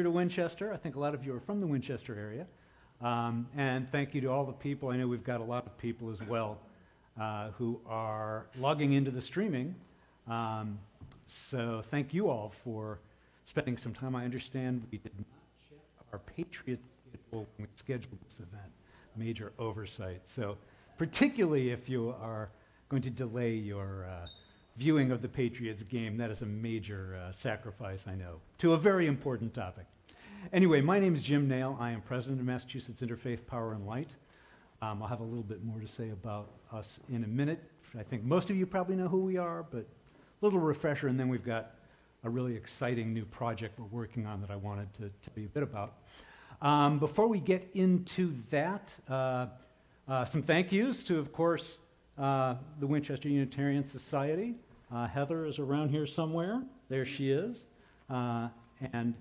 here to Winchester. I think a lot of you are from the Winchester area. And thank you to all the people. I know we've got a lot of people as well who are logging into the streaming. So thank you all for spending some time. I understand we did not check our Patriot schedule when we scheduled this event. Major oversight. So particularly if you are going to delay your viewing of the Patriots game, that is a major sacrifice, I know, to a very important topic. Anyway, my name is Jim Nail. I am president of Massachusetts Interfaith Power and Light. I'll have a little bit more to say about us in a minute. I think most of you probably know who we are, but a little refresher, and then we've got a really exciting new project we're working on that I wanted to tell you a bit about. Before we get into that, some thank yous to, of course, the Winchester Unitarian Society. Heather is around here somewhere. There she is. And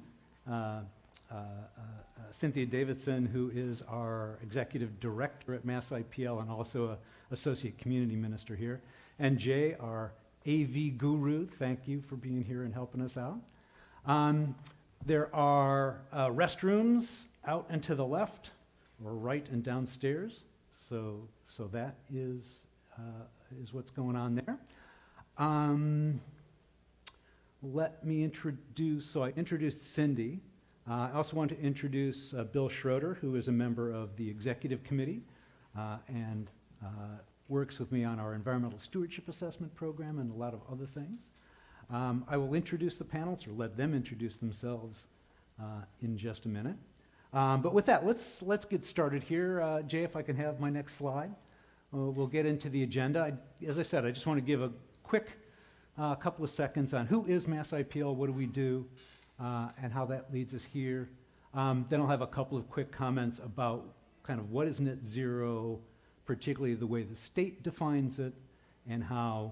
Cynthia Davidson, who is our executive director at MassIPL and also an associate community minister here. And Jay, our AV guru, thank you for being here and helping us out. There are restrooms out and to the left, or right and downstairs. So that is what's going on there. Let me introduce, so I introduced Cindy. I also want to introduce Bill Schroeder, who is a member of the executive committee and works with me on our environmental stewardship assessment program and a lot of other things. I will introduce the panels, or let them introduce themselves in just a minute. But with that, let's get started here. Jay, if I can have my next slide. We'll get into the agenda. As I said, I just want to give a quick couple of seconds on who is MassIPL, what do we do, and how that leads us here. Then I'll have a couple of quick comments about kind of what is net zero, particularly the way the state defines it, and how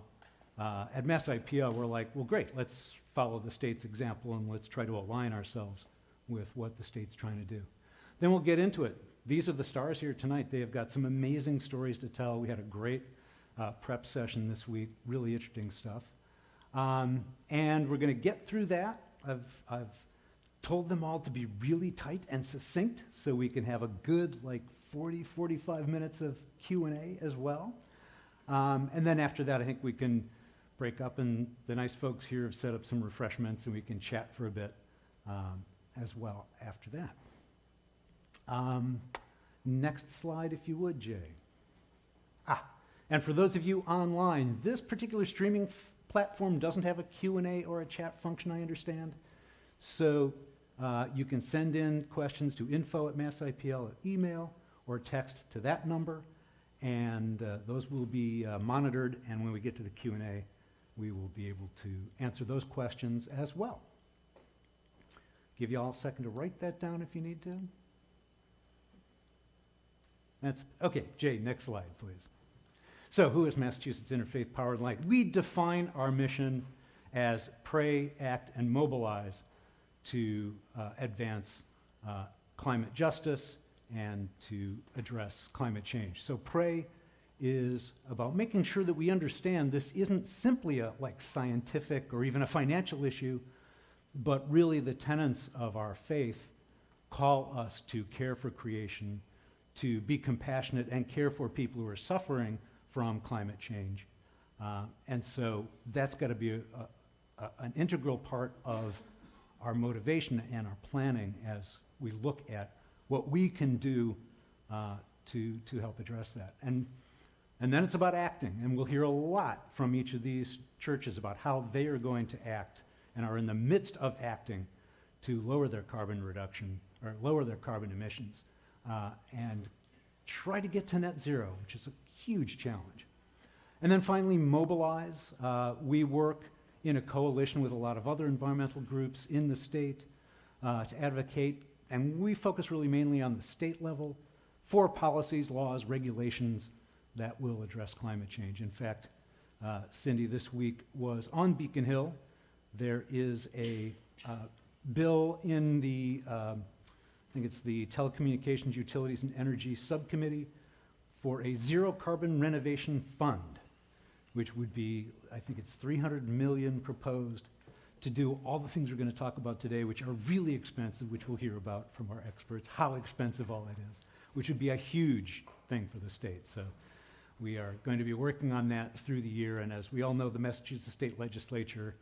at MassIPL we're like, well, great, let's follow the state's example and let's try to align ourselves with what the state's trying to do. Then we'll get into it. These are the stars here tonight. They have got some amazing stories to tell. We had a great prep session this week, really interesting stuff. And we're going to get through that. I've told them all to be really tight and succinct so we can have a good 45 minutes of Q&A as well. And then after that, I think we can break up, and the nice folks here have set up some refreshments and we can chat for a bit as well after that. Next slide, if you would, Jay. And for those of you online, this particular streaming platform doesn't have a Q&A or a chat function, I understand. So you can send in questions to info@massipl at email or text to that number, and those will be monitored, and when we get to the Q&A, we will be able to answer those questions as well. Give you all a second to write that down if you need to. That's okay, Jay, next slide, please. So who is Massachusetts Interfaith Power and Light? We define our mission as pray, act, and mobilize to advance climate justice and to address climate change. So pray is about making sure that we understand this isn't simply a scientific or even a financial issue, but really the tenets of our faith call us to care for creation, to be compassionate and care for people who are suffering from climate change. And so that's got to be an integral part of our motivation and our planning as we look at what we can do to help address that. And then it's about acting, and we'll hear a lot from each of these churches about how they are going to act and are in the midst of acting to lower their carbon reduction or lower their carbon emissions and try to get to net zero, which is a huge challenge. And then finally, mobilize. We work in a coalition with a lot of other environmental groups in the state to advocate, and we focus really mainly on the state level for policies, laws, regulations that will address climate change. In fact, Cindy this week was on Beacon Hill. There is a bill in the, I think it's the Telecommunications, Utilities, and Energy Subcommittee for a zero carbon renovation fund, which would be, I think it's $300 million proposed to do all the things we're going to talk about today, which are really expensive, which we'll hear about from our experts, how expensive all that is, which would be a huge thing for the state. So we are going to be working on that through the year, and as we all know, the Massachusetts State Legislature,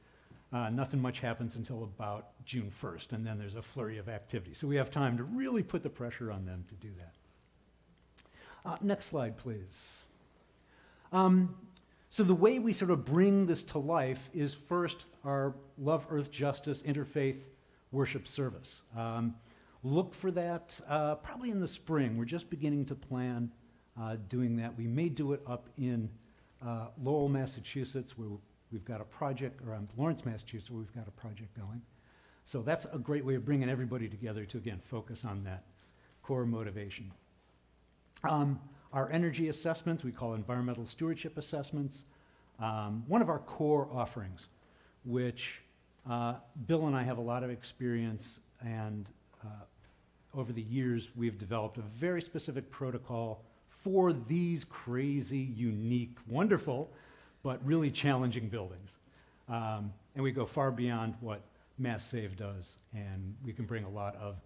nothing much happens until about June 1st, and then there's a flurry of activity. So we have time to really put the pressure on them to do that. Next slide, please. So the way we sort of bring this to life is first our Love, Earth, Justice interfaith worship service. Look for that probably in the spring. We're just beginning to plan doing that. We may do it up in Lowell, Massachusetts, where we've got a project, or Lawrence, Massachusetts, where we've got a project going. So that's a great way of bringing everybody together to, again, focus on that core motivation. Our energy assessments, we call environmental stewardship assessments. One of our core offerings, which Bill and I have a lot of experience, and over the years we've developed a very specific protocol for these crazy, unique, wonderful, but really challenging buildings. And we go far beyond what MassSave does, and we can bring a lot of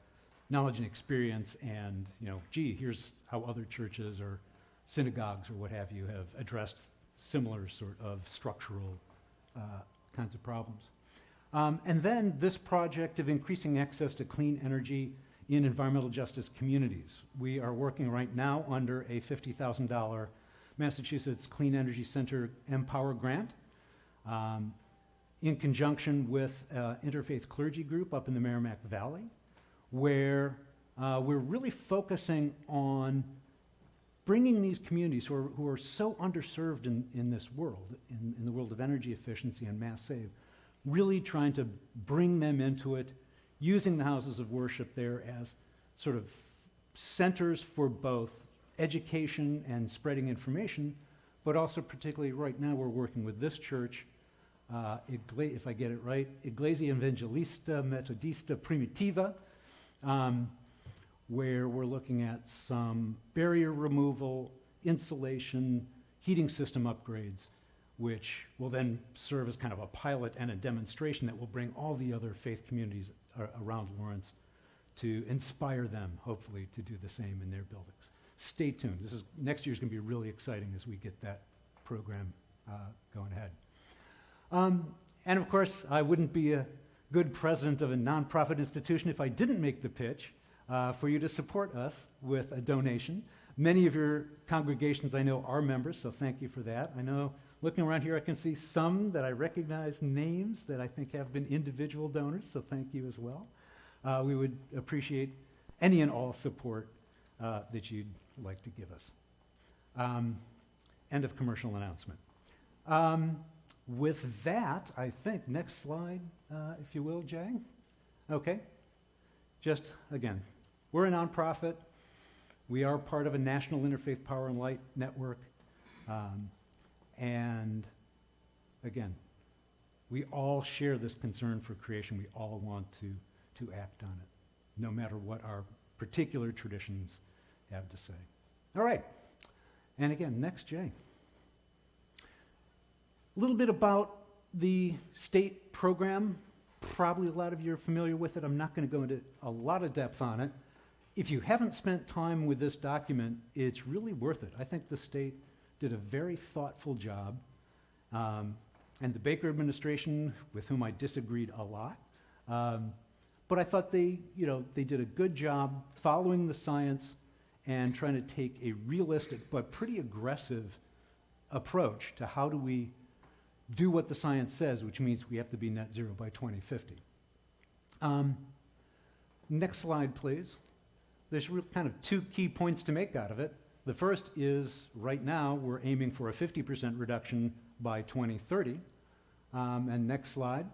knowledge and experience and, gee, here's how other churches or synagogues or what have you have addressed similar sort of structural kinds of problems. And then this project of increasing access to clean energy in environmental justice communities. We are working right now under a $50,000 Massachusetts Clean Energy Center Empower grant in conjunction with Interfaith clergy group up in the Merrimack Valley, where we're really focusing on bringing these communities who are so underserved in this world, in the world of energy efficiency and mass save, really trying to bring them into it, using the houses of worship there as sort of centers for both education and spreading information, but also particularly right now we're working with this church, if I get it right, Iglesia Evangelista Metodista Primitiva, where we're looking at some barrier removal, insulation, heating system upgrades, which will then serve as kind of a pilot and a demonstration that will bring all the other faith communities around Lawrence to inspire them, hopefully, to do the same in their buildings. Stay tuned. Next year's going to be really exciting as we get that program going ahead. And of course, I wouldn't be a good president of a nonprofit institution if I didn't make the pitch for you to support us with a donation. Many of your congregations I know are members, so thank you for that. I know, looking around here, I can see some that I recognize names that I think have been individual donors, so thank you as well. We would appreciate any and all support that you'd like to give us. End of commercial announcement. With that, I think, next slide, if you will, Jay. Okay. Just, again, we're a nonprofit. We are part of a national interfaith power and light network. And again, we all share this concern for creation. We all want to act on it, no matter what our particular traditions have to say. All right. And again, next, Jay. A little bit about the state program. Probably a lot of you are familiar with it. I'm not going to go into a lot of depth on it. If you haven't spent time with this document, it's really worth it. I think the state did a very thoughtful job. And the Baker administration, with whom I disagreed a lot, but I thought they did a good job following the science and trying to take a realistic but pretty aggressive approach to how do we do what the science says, which means we have to be net zero by 2050. Next slide, please. There's kind of two key points to make out of it. The first is, right now, we're aiming for a 50% reduction by 2030. And next slide.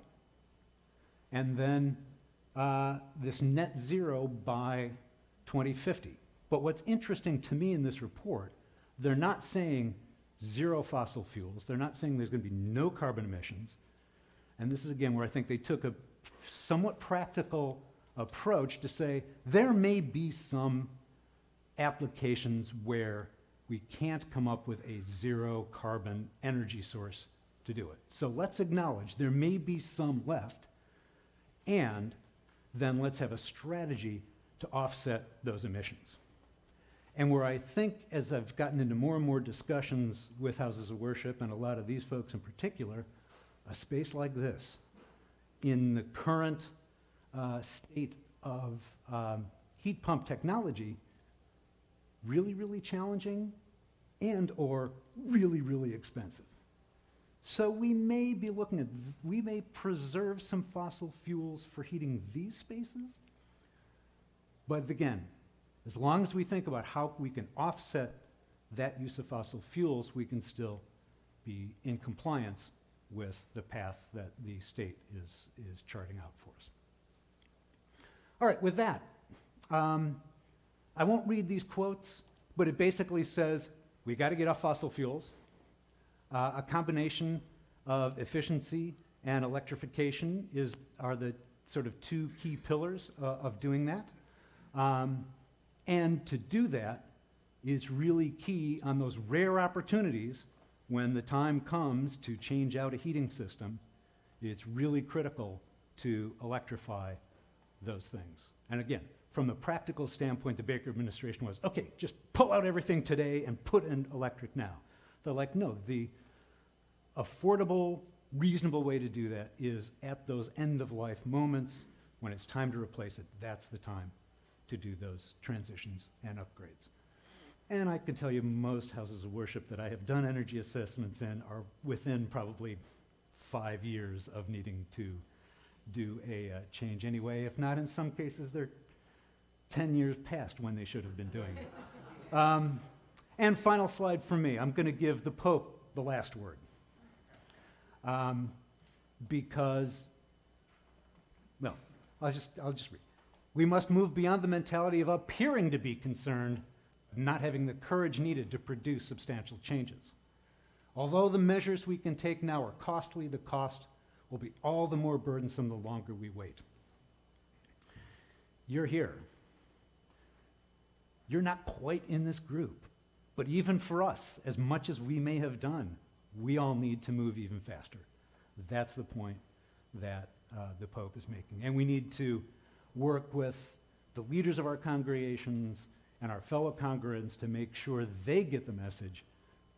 And then this net zero by 2050. But what's interesting to me in this report, they're not saying zero fossil fuels. They're not saying there's going to be no carbon emissions. And this is, again, where I think they took a somewhat practical approach to say there may be some applications where we can't come up with a zero carbon energy source to do it. So let's acknowledge there may be some left, and then let's have a strategy to offset those emissions. And where I think, as I've gotten into more and more discussions with houses of worship, and a lot of these folks in particular, a space like this, in the current state of heat pump technology, really, really challenging and or really, really expensive. So we may be looking at, we may preserve some fossil fuels for heating these spaces, but again, as long as we think about how we can offset that use of fossil fuels, we can still be in compliance with the path that the state is charting out for us. All right, with that, I won't read these quotes, but it basically says, we got to get off fossil fuels. A combination of efficiency and electrification are the sort of two key pillars of doing that. And to do that is really key on those rare opportunities when the time comes to change out a heating system. It's really critical to electrify those things. And again, from a practical standpoint, the Baker administration was, okay, just pull out everything today and put in electric now. They're like, no, the affordable, reasonable way to do that is at those end-of-life moments when it's time to replace it. That's the time to do those transitions and upgrades. And I can tell you most houses of worship that I have done energy assessments in are within probably 5 years of needing to do a change anyway. If not, in some cases, they're 10 years past when they should have been doing it. And final slide from me. I'm going to give the Pope the last word. Because, well, I'll just read. We must move beyond the mentality of appearing to be concerned, not having the courage needed to produce substantial changes. Although the measures we can take now are costly, the cost will be all the more burdensome the longer we wait. You're here. You're not quite in this group, but even for us, as much as we may have done, we all need to move even faster. That's the point that the Pope is making. And we need to work with the leaders of our congregations and our fellow congregants to make sure they get the message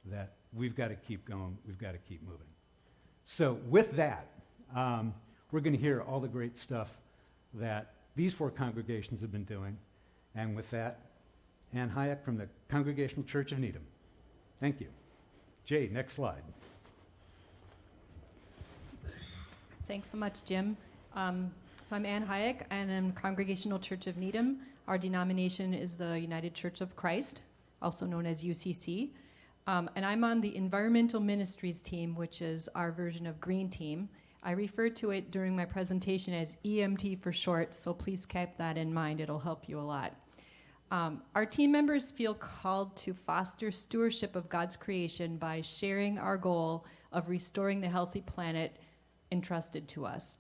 that we've got to keep going, we've got to keep moving. So with that, we're going to hear all the great stuff that these 4 congregations have been doing. And with that, Ann Hayek from the Congregational Church of Needham. Thank you. Jay, next slide. Thanks so much, Jim. So I'm Ann Hayek, and I'm Congregational Church of Needham. Our denomination is the United Church of Christ, also known as UCC. And I'm on the Environmental Ministries team, which is our version of Green Team. I referred to it during my presentation as EMT for short, so please keep that in mind. It'll help you a lot. Our team members feel called to foster stewardship of God's creation by sharing our goal of restoring the healthy planet entrusted to us.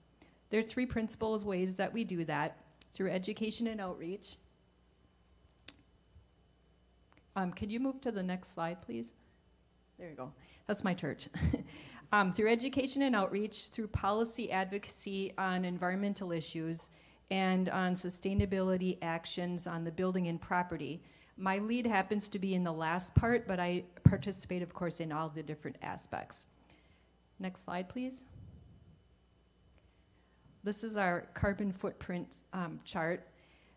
There are 3 principal ways that we do that: through education and outreach. Could you move to the next slide, please? There you go. That's my church. Through education and outreach, through policy advocacy on environmental issues, and on sustainability actions on the building and property. My lead happens to be in the last part, but I participate, of course, in all the different aspects. Next slide, please. This is our carbon footprint chart.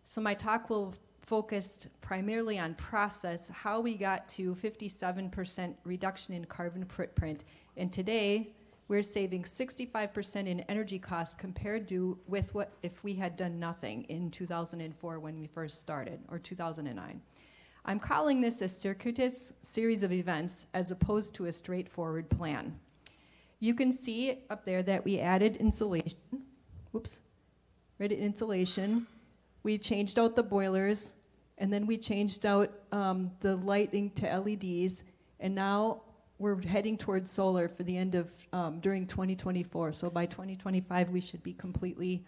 So my talk will focus primarily on process, how we got to 57% reduction in carbon footprint. And today, we're saving 65% in energy costs compared to with what if we had done nothing in 2004 when we first started, or 2009. I'm calling this a circuitous series of events as opposed to a straightforward plan. You can see up there that we added insulation. Insulation. We changed out the boilers, and then we changed out the lighting to LEDs, and now we're heading towards solar for the end of, during 2024. So by 2025, we should be completely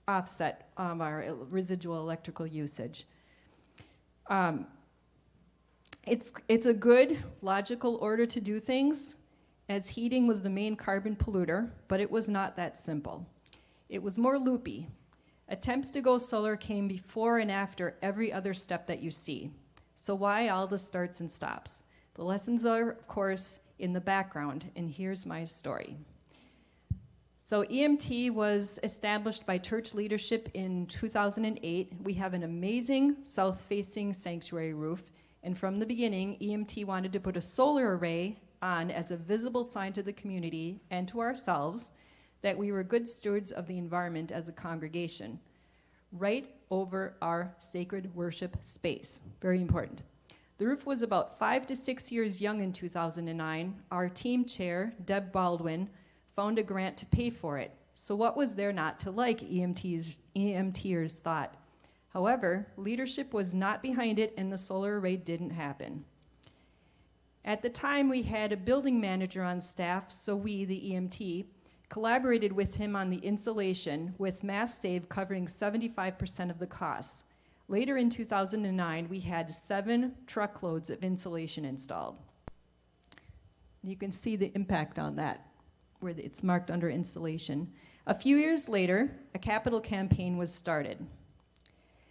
offset our residual electrical usage. It's a good, logical order to do things, as heating was the main carbon polluter, but it was not that simple. It was more loopy. Attempts to go solar came before and after every other step that you see. So why all the starts and stops? The lessons are, of course, in the background, and here's my story. So EMT was established by church leadership in 2008. We have an amazing south-facing sanctuary roof, and from the beginning, EMT wanted to put a solar array on as a visible sign to the community and to ourselves that we were good stewards of the environment as a congregation, right over our sacred worship space. Very important. The roof was about 5 to 6 years young in 2009. Our team chair, Deb Baldwin, found a grant to pay for it. So what was there not to like, EMTers thought. However, leadership was not behind it, and the solar array didn't happen. At the time, we had a building manager on staff, so we, the EMT, collaborated with him on the installation, with MassSave covering 75% of the costs. Later in 2009, we had 7 truckloads of insulation installed. You can see the impact on that, where it's marked under installation. A few years later, a capital campaign was started.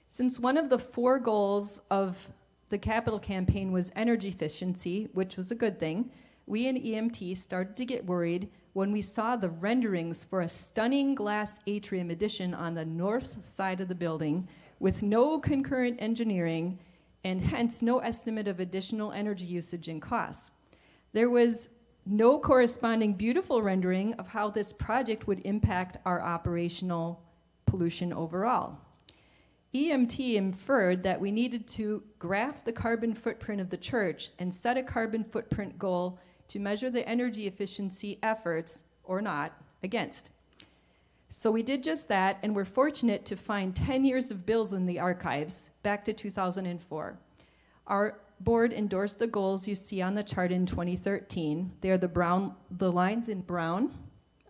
Since one of the 4 goals of the capital campaign was energy efficiency, which was a good thing, we in EMT started to get worried when we saw the renderings for a stunning glass atrium addition on the north side of the building with no concurrent engineering and hence no estimate of additional energy usage and costs. There was no corresponding beautiful rendering of how this project would impact our operational pollution overall. EMT inferred that we needed to graph the carbon footprint of the church and set a carbon footprint goal to measure the energy efficiency efforts, or not, against. So we did just that, and we're fortunate to find 10 years of bills in the archives, back to 2004. Our board endorsed the goals you see on the chart in 2013. They're the lines in brown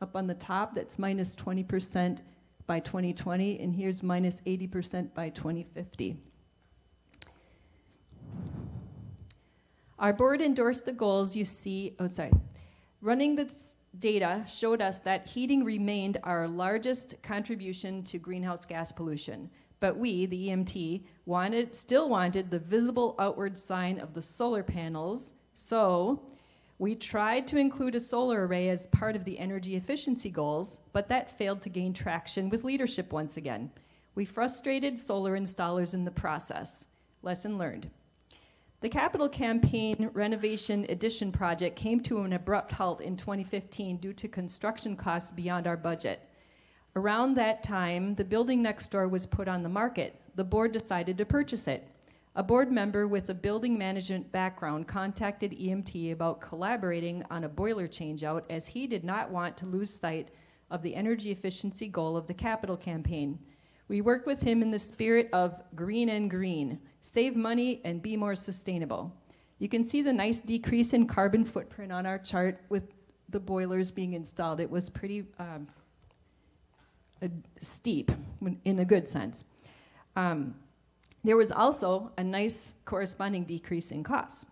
up on the top, that's minus 20% by 2020, and here's minus 80% by 2050. Our board endorsed the goals you see, Running this data showed us that heating remained our largest contribution to greenhouse gas pollution. But we, the EMT, still wanted the visible outward sign of the solar panels, so we tried to include a solar array as part of the energy efficiency goals, but that failed to gain traction with leadership once again. We frustrated solar installers in the process. Lesson learned. The capital campaign renovation addition project came to an abrupt halt in 2015 due to construction costs beyond our budget. Around that time, the building next door was put on the market. The board decided to purchase it. A board member with a building management background contacted EMT about collaborating on a boiler changeout, as he did not want to lose sight of the energy efficiency goal of the capital campaign. We worked with him in the spirit of green and green, save money and be more sustainable. You can see the nice decrease in carbon footprint on our chart with the boilers being installed. It was pretty steep in a good sense. There was also a nice corresponding decrease in costs.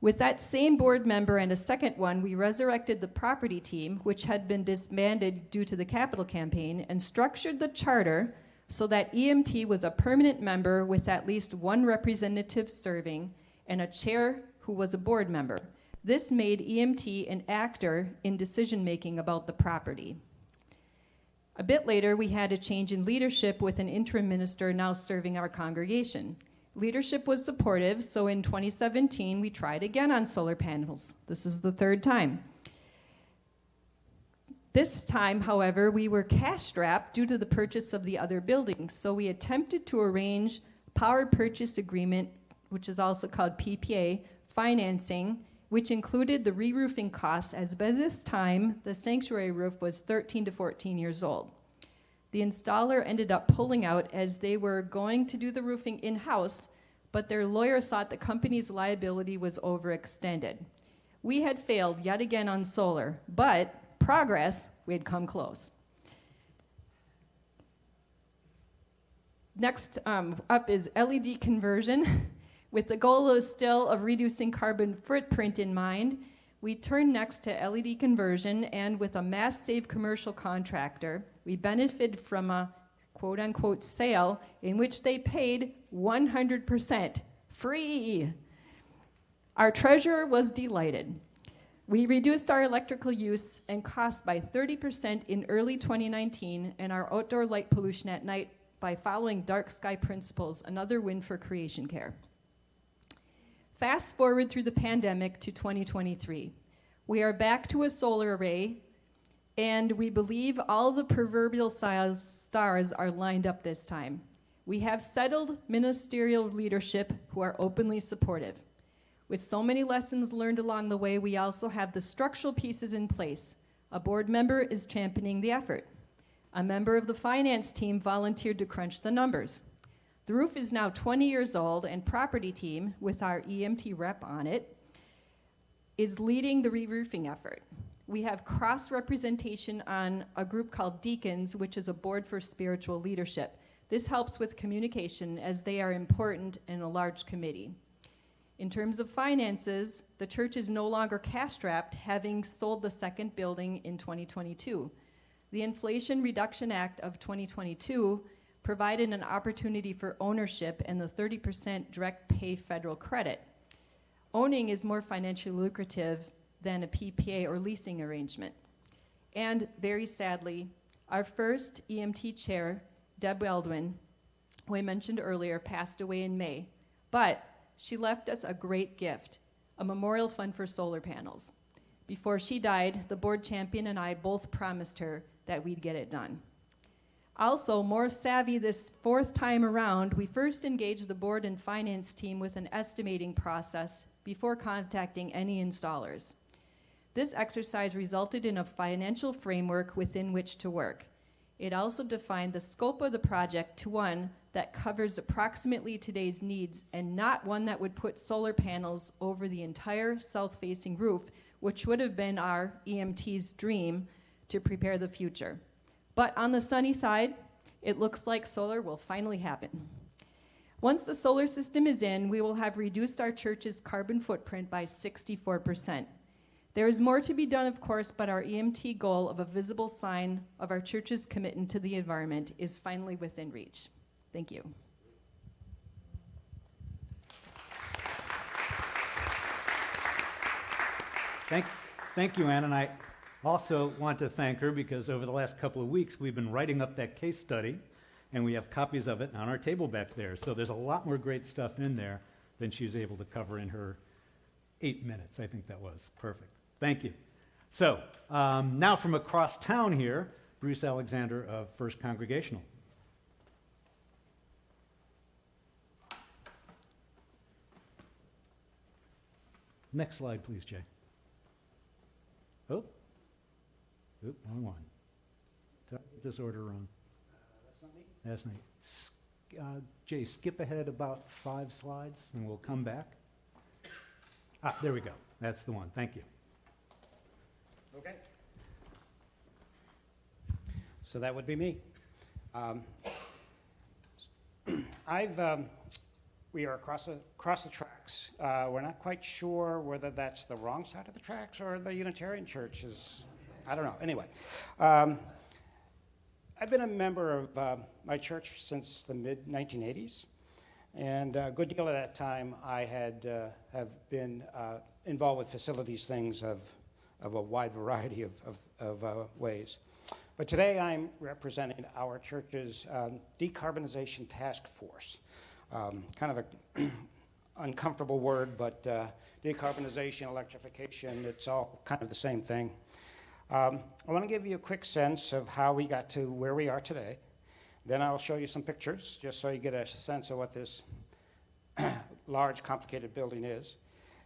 With that same board member and a second one, we resurrected the property team, which had been disbanded due to the capital campaign, and structured the charter so that EMT was a permanent member with at least one representative serving and a chair who was a board member. This made EMT an actor in decision-making about the property. A bit later, we had a change in leadership with an interim minister now serving our congregation. Leadership was supportive, so in 2017, we tried again on solar panels. This is the 3rd time. This time, however, we were cash-strapped due to the purchase of the other buildings, so we attempted to arrange power purchase agreement, which is also called PPA, financing, which included the re-roofing costs, as by this time, the sanctuary roof was 13 to 14 years old. The installer ended up pulling out as they were going to do the roofing in-house, but their lawyer thought the company's liability was overextended. We had failed yet again on solar, but progress, we had come close. Next up is LED conversion. With the goal of reducing carbon footprint in mind, We turned next to LED conversion, and with a mass save commercial contractor, we benefited from a quote-unquote sale in which they paid 100% free. Our treasurer was delighted. We reduced our electrical use and cost by 30% in early 2019, and our outdoor light pollution at night by following dark sky principles, another win for creation care. Fast forward through the pandemic to 2023. We are back to a solar array, and we believe all the proverbial stars are lined up this time. We have settled ministerial leadership who are openly supportive. With so many lessons learned along the way, we also have the structural pieces in place. A board member is championing the effort. A member of the finance team volunteered to crunch the numbers. The roof is now 20 years old, and property team, with our EMT rep on it, is leading the re-roofing effort. We have cross-representation on a group called Deacons, which is a board for spiritual leadership. This helps with communication as they are important in a large committee. In terms of finances, the church is no longer cash-strapped, having sold the second building in 2022. The Inflation Reduction Act of 2022 provided an opportunity for ownership and the 30% direct pay federal credit. Owning is more financially lucrative than a PPA or leasing arrangement. And very sadly, our first EMT chair, Deb Weldwin, who I mentioned earlier, passed away in May. But she left us a great gift, a memorial fund for solar panels. Before she died, the board champion and I both promised her that we'd get it done. Also, more savvy this fourth time around, we first engaged the board and finance team with an estimating process before contacting any installers. This exercise resulted in a financial framework within which to work. It also defined the scope of the project to one that covers approximately today's needs and not one that would put solar panels over the entire south-facing roof, which would have been our EMT's dream to prepare the future. But on the sunny side, it looks like solar will finally happen. Once the solar system is in, we will have reduced our church's carbon footprint by 64%. There is more to be done, of course, but our EMT goal of a visible sign of our church's commitment to the environment is finally within reach. Thank you. Thank you, Ann, and I also want to thank her because over the last couple of weeks we've been writing up that case study, and we have copies of it on our table back there. So there's a lot more great stuff in there than she was able to cover in her 8 minutes. I think that was perfect. Thank you. So now from across town here, Bruce Alexander of First Congregational. Next slide, please, Jay. Oh, wrong one. Did I get this order wrong? That's not me. That's not me. Jay, skip ahead about 5 slides, and we'll come back. There we go. That's the one. Thank you. Okay. So that would be me. We are across the tracks. We're not quite sure whether that's the wrong side of the tracks or the Unitarian Church is, I don't know. Anyway, I've been a member of my church since the mid-1980s, and a good deal of that time I have been involved with facilities things of a wide variety of ways. But today I'm representing our church's decarbonization task force. Kind of an uncomfortable word, but decarbonization, electrification, it's all kind of the same thing. I want to give you a quick sense of how we got to where we are today. Then I'll show you some pictures, just so you get a sense of what this large, complicated building is.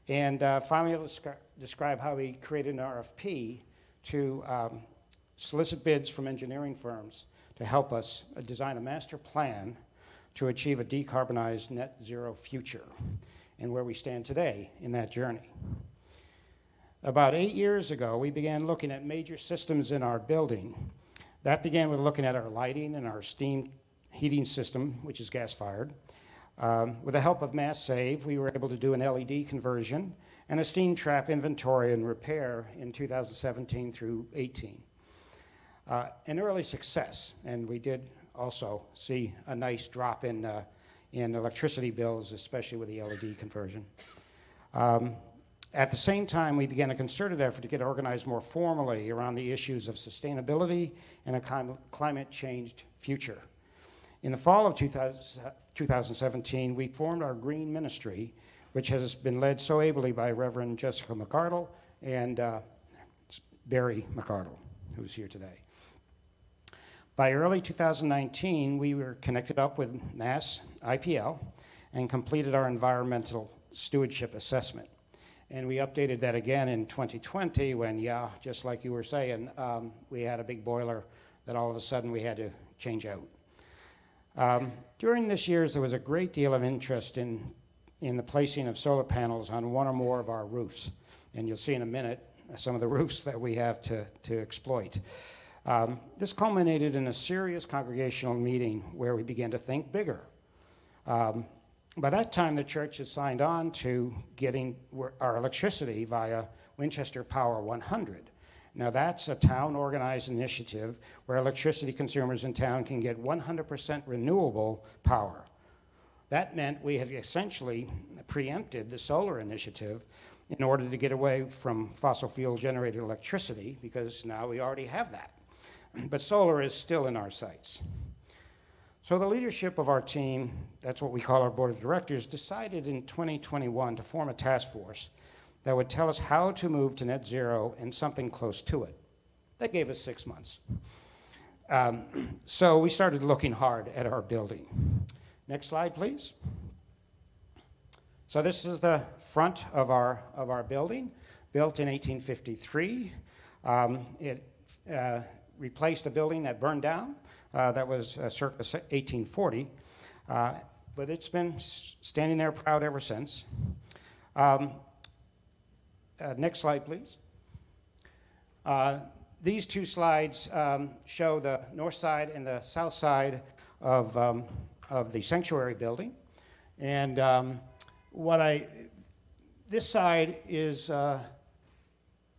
And finally, I'll describe how we created an RFP to solicit bids from engineering firms to help us design a master plan to achieve a decarbonized net zero future and where we stand today in that journey. About 8 years ago, we began looking at major systems in our building. That began with looking at our lighting and our steam heating system, which is gas-fired. With the help of Mass Save, we were able to do an LED conversion and a steam trap inventory and repair in 2017 through 18. An early success, and we did also see a nice drop in electricity bills, especially with the LED conversion. At the same time, we began a concerted effort to get organized more formally around the issues of sustainability and a climate changed future. In the fall of 2017, we formed our Green Ministry, which has been led so ably by Reverend Jessica McArdle and Barry McArdle, who's here today. By early 2019, we were connected up with MassIPL and completed our environmental stewardship assessment. And we updated that again in 2020 when, just like you were saying, we had a big boiler that all of a sudden we had to change out. During this years, there was a great deal of interest in the placing of solar panels on one or more of our roofs. And you'll see in a minute some of the roofs that we have to exploit. This culminated in a serious congregational meeting where we began to think bigger. By that time, the church had signed on to getting our electricity via Winchester Power 100. Now, that's a town-organized initiative where electricity consumers in town can get 100% renewable power. That meant we had essentially preempted the solar initiative in order to get away from fossil fuel-generated electricity, because now we already have that. But solar is still in our sights. So the leadership of our team, that's what we call our board of directors, decided in 2021 to form a task force that would tell us how to move to net zero and something close to it. That gave us 6 months. So we started looking hard at our building. Next slide, please. So this is the front of our building, built in 1853. It replaced a building that burned down. That was circa 1840, but it's been standing there proud ever since. Next slide, please. These two slides show the north side and the south side of the sanctuary building, and this side is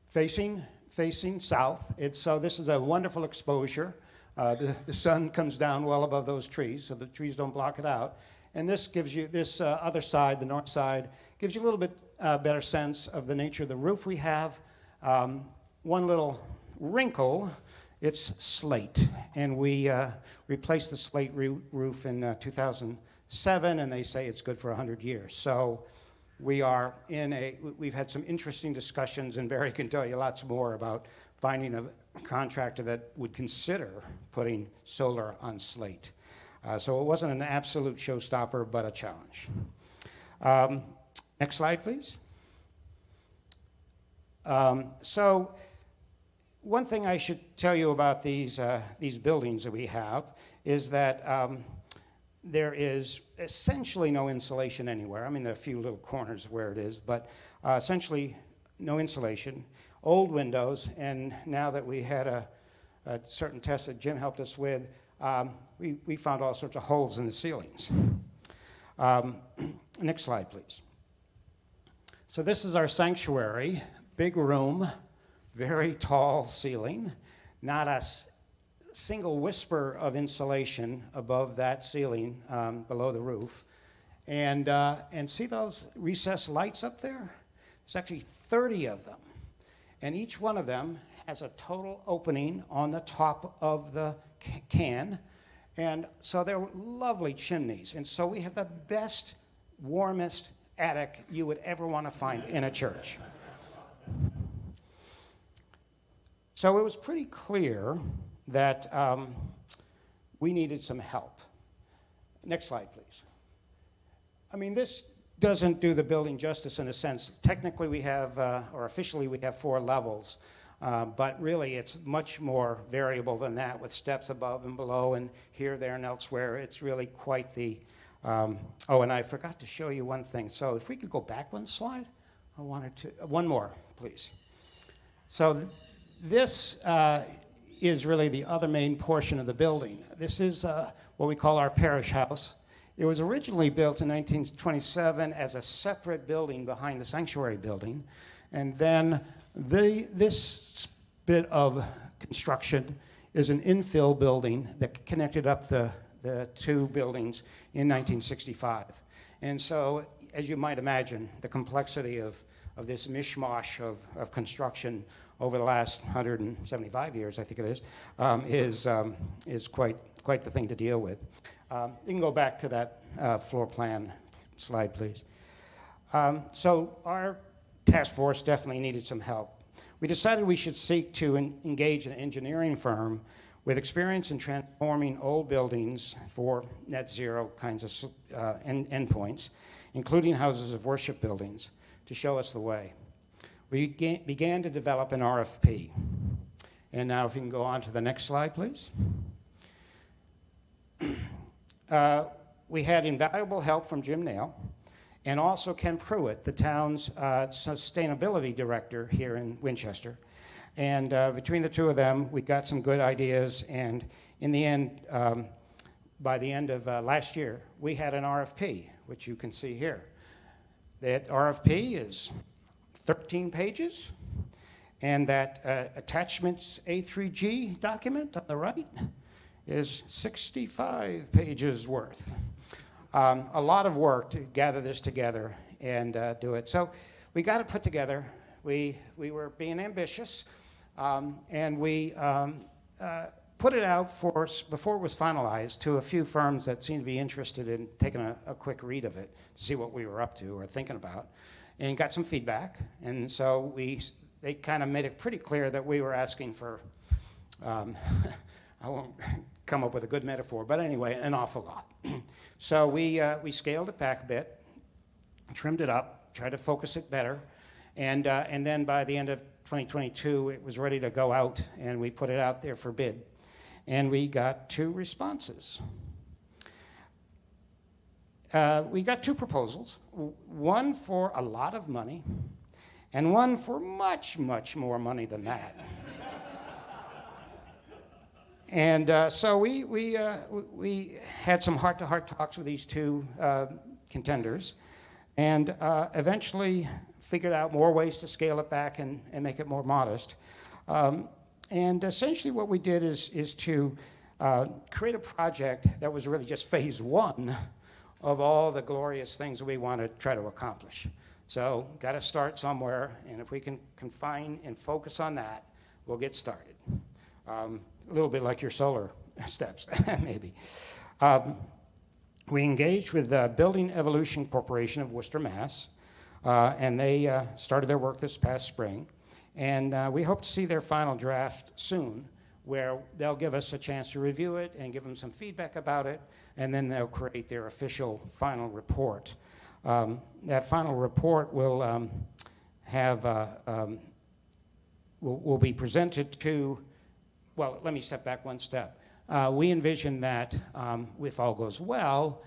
facing south. So this is a wonderful exposure. The sun comes down well above those trees, so the trees don't block it out. And this gives you, this other side, the north side, gives you a little bit better sense of the nature of the roof we have. One little wrinkle, it's slate. And we replaced the slate roof in 2007, and they say it's good for 100 years. So we've had some interesting discussions, and Barry can tell you lots more about finding a contractor that would consider putting solar on slate. So it wasn't an absolute showstopper, but a challenge. Next slide, please. So one thing I should tell you about these buildings that we have is that there is essentially no insulation anywhere. I mean, there are a few little corners where it is, but essentially no insulation. Old windows, and now that we had a certain test that Jim helped us with, we found all sorts of holes in the ceilings. Next slide, please. So this is our sanctuary, big room, very tall ceiling, not a single whisper of insulation above that ceiling, below the roof. And see those recessed lights up there? There's actually 30 of them. And each one of them has a total opening on the top of the can. And so they're lovely chimneys. And so we have the best, warmest attic you would ever want to find in a church. So it was pretty clear that we needed some help. Next slide, please. I mean, this doesn't do the building justice in a sense. Technically we have, or officially we have 4 levels, but really it's much more variable than that with steps above and below and here, there, and elsewhere. It's really quite the, oh, and I forgot to show you one thing. So if we could go back one slide, I wanted to, one more, please. So this is really the other main portion of the building. This is what we call our parish house. It was originally built in 1927 as a separate building behind the sanctuary building, and then this bit of construction is an infill building that connected up the two buildings in 1965. And so, as you might imagine, the complexity of this mishmash of construction over the last 175 years, I think it is quite the thing to deal with. You can go back to that floor plan slide, please. So our task force definitely needed some help. We decided we should seek to engage an engineering firm with experience in transforming old buildings for net zero kinds of endpoints, including houses of worship buildings, to show us the way. We began to develop an RFP. And now if you can go on to the next slide, please. We had invaluable help from Jim Nail and also Ken Pruitt, the town's sustainability director here in Winchester. And between the two of them, we got some good ideas. And in the end, by the end of last year, we had an RFP, which you can see here. That RFP is 13 pages, and that attachments A3G document on the right is 65 pages worth. A lot of work to gather this together and do it. So we got it put together. We were being ambitious, and we put it out before it was finalized to a few firms that seemed to be interested in taking a quick read of it to see what we were up to or thinking about, and got some feedback. And so they kind of made it pretty clear that we were asking for, I won't come up with a good metaphor, but anyway, an awful lot. So we scaled it back a bit, trimmed it up, tried to focus it better, and then by the end of 2022, it was ready to go out, and we put it out there for bid. And we got 2 responses. We got 2 proposals, one for a lot of money, and one for much, much more money than that. And so we had some heart-to-heart talks with these 2 contenders, and eventually figured out more ways to scale it back and make it more modest. And essentially what we did is to create a project that was really just phase 1 of all the glorious things that we want to try to accomplish. So got to start somewhere, and if we can confine and focus on that, we'll get started. A little bit like your solar steps, maybe. We engaged with Building Evolution Corporation of Worcester, Mass., and they started their work this past spring. And we hope to see their final draft soon, where they'll give us a chance to review it and give them some feedback about it, and then they'll create their official final report. That final report will will be presented to, well, let me step back one step. We envision that if all goes well,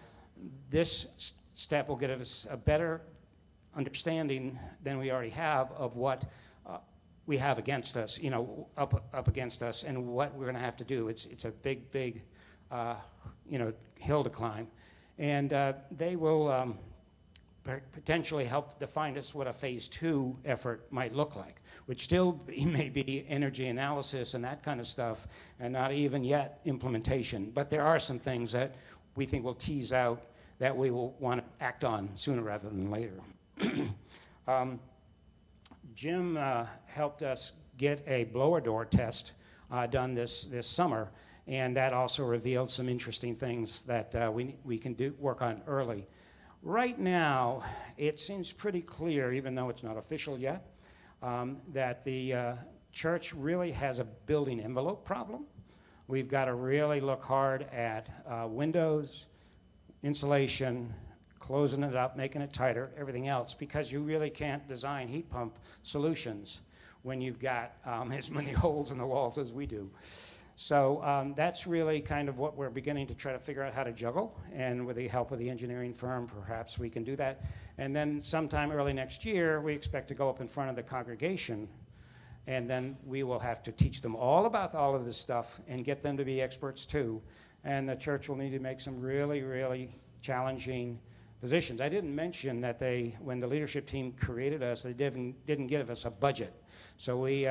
this step will give us a better understanding than we already have of what we have against us, up against us, and what we're going to have to do. It's a big, hill to climb, and they will potentially help define us what a phase 2 effort might look like, which still may be energy analysis and that kind of stuff, and not even yet implementation. But there are some things that we think will tease out that we will want to act on sooner rather than later. Jim helped us get a blower door test done this summer, and that also revealed some interesting things that we can work on early. Right now, it seems pretty clear, even though it's not official yet, that the church really has a building envelope problem. We've got to really look hard at windows, insulation, closing it up, making it tighter, everything else, because you really can't design heat pump solutions when you've got as many holes in the walls as we do. So that's really kind of what we're beginning to try to figure out how to juggle, and with the help of the engineering firm, perhaps we can do that. And then sometime early next year, we expect to go up in front of the congregation, and then we will have to teach them all about all of this stuff and get them to be experts too. And the church will need to make some really, really challenging positions. I didn't mention that when the leadership team created us, they didn't give us a budget. So we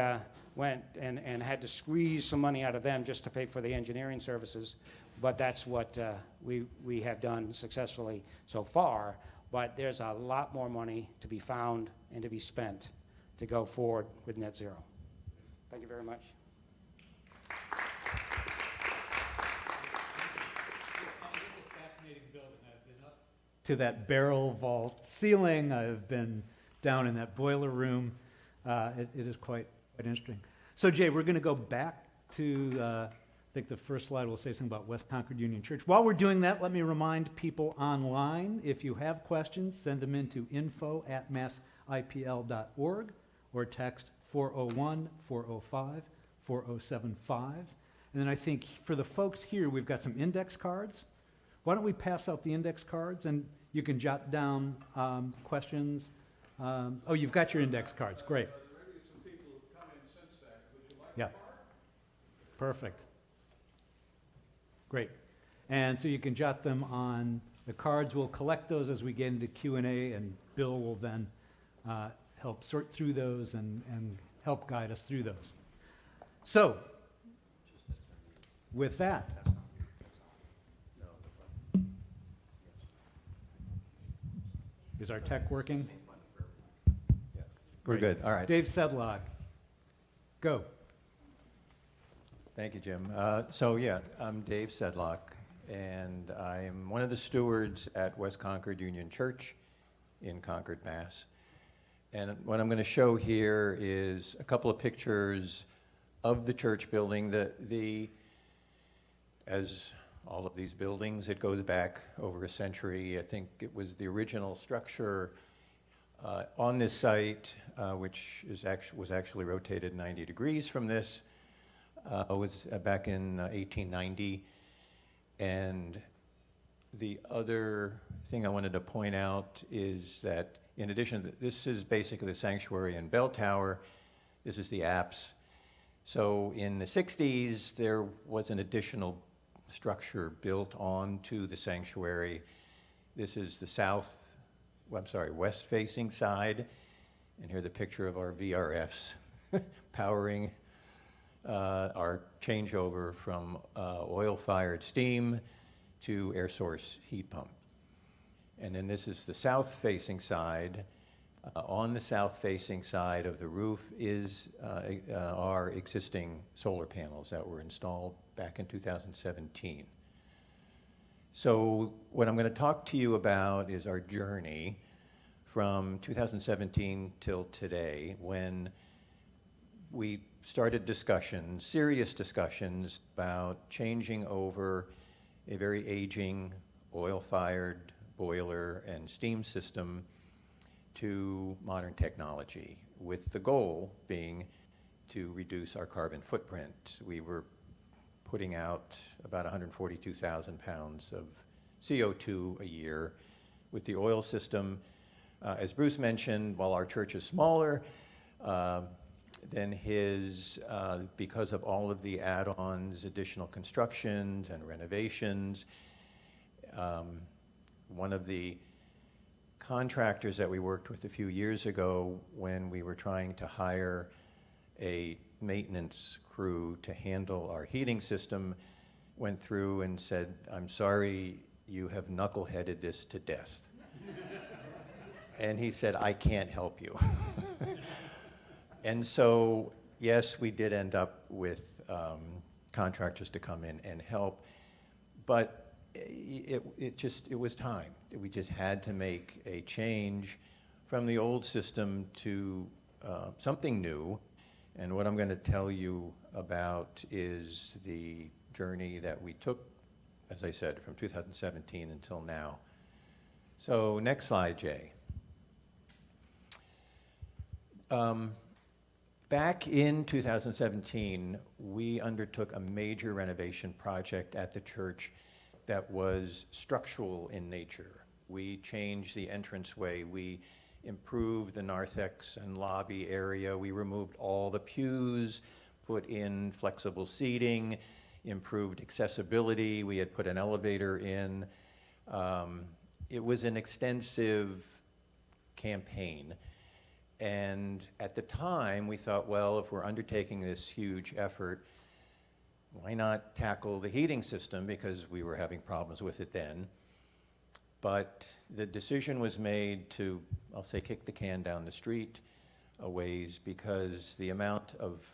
went and had to squeeze some money out of them just to pay for the engineering services. But that's what we have done successfully so far. But there's a lot more money to be found and to be spent to go forward with net zero. Thank you very much. To that barrel vault ceiling. I've been down in that boiler room. It is quite interesting. So Jay, we're going to go back to, I think the first slide will say something about West Concord Union Church. While we're doing that, let me remind people online, if you have questions, send them into info@massipl.org or text 401-405-4075. And then I think for the folks here, we've got some index cards. Why don't we pass out the index cards and you can jot down questions. Oh, you've got your index cards. Great. Maybe some people who've come in since that. Would you like Yeah. a card? Perfect. Great. And so you can jot them on the cards. We'll collect those as we get into Q&A, and Bill will then help sort through those and help guide us through those. So, with that, is our tech working? We're Great. good. All right. Dave Sedlock, go. Thank you, Jim. I'm Dave Sedlock, and I'm one of the stewards at West Concord Union Church in Concord, Mass. And what I'm going to show here is a couple of pictures of the church building. As all of these buildings, it goes back over a century. I think it was the original structure on this site, which was actually rotated 90 degrees from this, was back in 1890. And the other thing I wanted to point out is that in addition, this is basically the sanctuary and bell tower. This is the apse. So in the 60s, there was an additional structure built onto the sanctuary. This is the west-facing side. And here's the picture of our VRFs powering our changeover from oil-fired steam to air source heat pump. And then this is the south-facing side. On the south-facing side of the roof is our existing solar panels that were installed back in 2017. So what I'm going to talk to you about is our journey from 2017 till today, when we started serious discussions about changing over a very aging oil-fired boiler and steam system to modern technology, with the goal being to reduce our carbon footprint. We were putting out about 142,000 pounds of CO2 a year with the oil system. As Bruce mentioned, while our church is smaller than his, because of all of the add-ons, additional constructions and renovations, one of the contractors that we worked with a few years ago, when we were trying to hire a maintenance crew to handle our heating system, went through and said, "I'm sorry, you have knuckleheaded this to death." And he said, "I can't help you." And so, yes, we did end up with contractors to come in and help, but it was time. We just had to make a change from the old system to something new. And what I'm going to tell you about is the journey that we took, as I said, from 2017 until now. So next slide, Jay. Back in 2017, we undertook a major renovation project at the church that was structural in nature. We changed the entranceway. We improved the narthex and lobby area. We removed all the pews, put in flexible seating, improved accessibility. We had put an elevator in. It was an extensive campaign. And at the time, we thought, well, if we're undertaking this huge effort, why not tackle the heating system, because we were having problems with it then. But the decision was made to, I'll say, kick the can down the street a ways, because the amount of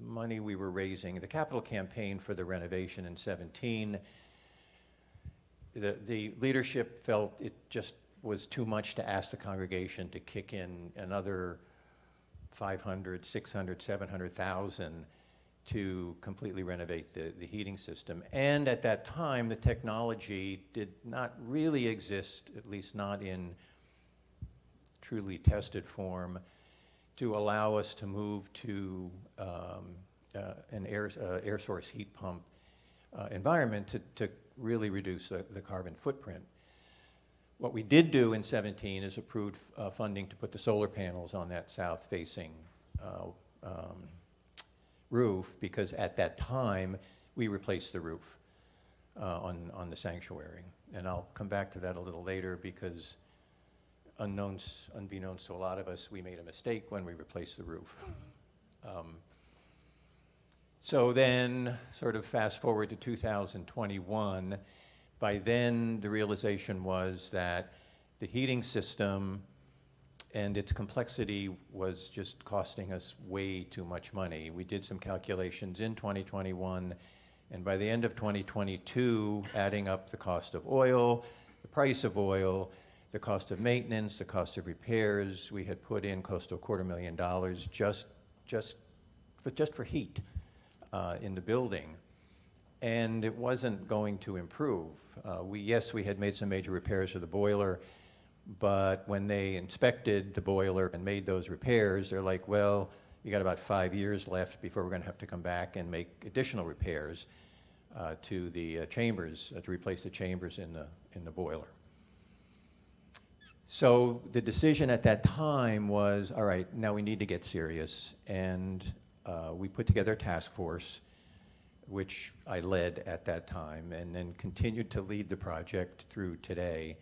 money we were raising, the capital campaign for the renovation in 17, the leadership felt it just was too much to ask the congregation to kick in another 500, 600, 700,000 to completely renovate the heating system. And at that time, the technology did not really exist, at least not in truly tested form, to allow us to move to an air source heat pump environment to really reduce the carbon footprint. What we did do in 17 is approved funding to put the solar panels on that south-facing roof, because at that time, we replaced the roof on the sanctuary. And I'll come back to that a little later, because unbeknownst to a lot of us, we made a mistake when we replaced the roof. So then, sort of fast forward to 2021, by then the realization was that the heating system and its complexity was just costing us way too much money. We did some calculations in 2021, and by the end of 2022, adding up the cost of oil, the price of oil, the cost of maintenance, the cost of repairs, we had put in close to $250,000 just for heat in the building. And it wasn't going to improve. Yes, we had made some major repairs to the boiler, but when they inspected the boiler and made those repairs, they're like, well, you got about 5 years left before we're going to have to come back and make additional repairs to the chambers, to replace the chambers in the boiler. So the decision at that time was, all right, now we need to get serious. And we put together a task force, which I led at that time, and then continued to lead the project through today.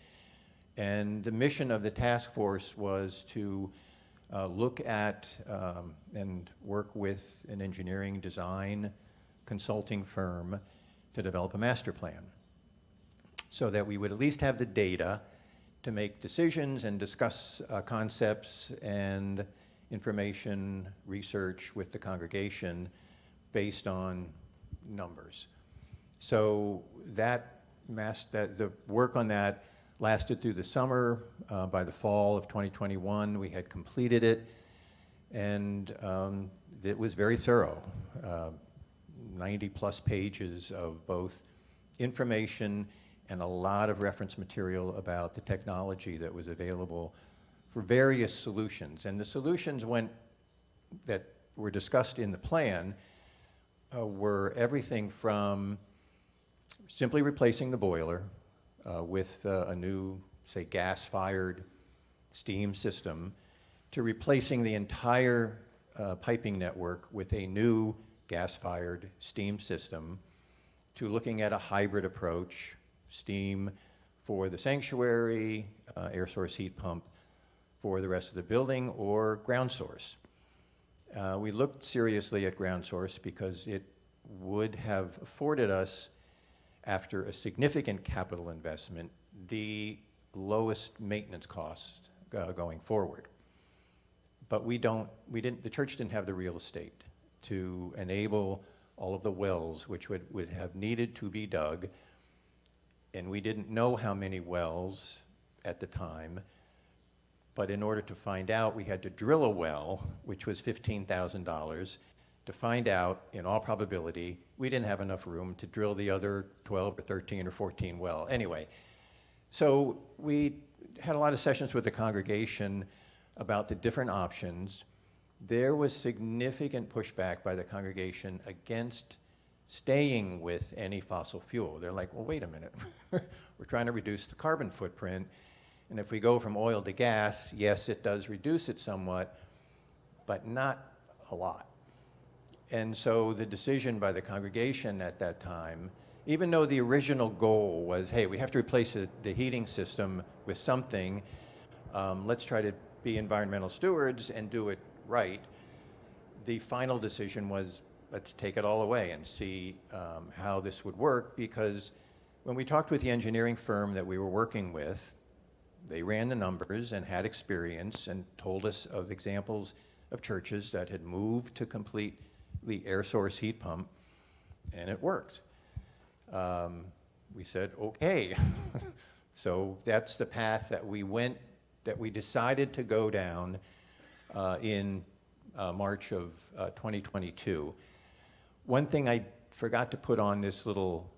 And the mission of the task force was to look at and work with an engineering design consulting firm to develop a master plan, so that we would at least have the data to make decisions and discuss concepts and information research with the congregation based on numbers. So the work on that lasted through the summer. By the fall of 2021, we had completed it, and it was very thorough. 90 plus pages of both information and a lot of reference material about the technology that was available for various solutions. And the solutions that were discussed in the plan were everything from simply replacing the boiler with a new, say, gas-fired steam system, to replacing the entire piping network with a new gas-fired steam system, to looking at a hybrid approach, steam for the sanctuary, air source heat pump for the rest of the building, or ground source. We looked seriously at ground source because it would have afforded us, after a significant capital investment, the lowest maintenance cost going forward. But the church didn't have the real estate to enable all of the wells which would have needed to be dug, and we didn't know how many wells at the time. But in order to find out, we had to drill a well, which was $15,000, to find out, in all probability, we didn't have enough room to drill the other 12 or 13 or 14 well. Anyway, so we had a lot of sessions with the congregation about the different options. There was significant pushback by the congregation against staying with any fossil fuel. They're like, well, wait a minute. We're trying to reduce the carbon footprint. And if we go from oil to gas, yes, it does reduce it somewhat, but not a lot. And so the decision by the congregation at that time, even though the original goal was, hey, we have to replace the heating system with something, let's try to be environmental stewards and do it right. The final decision was, let's take it all away and see how this would work, because when we talked with the engineering firm that we were working with, they ran the numbers and had experience and told us of examples of churches that had moved to completely air source heat pump, and it worked. We said, okay. So that's the path that we decided to go down in March of 2022. One thing I forgot to put on this little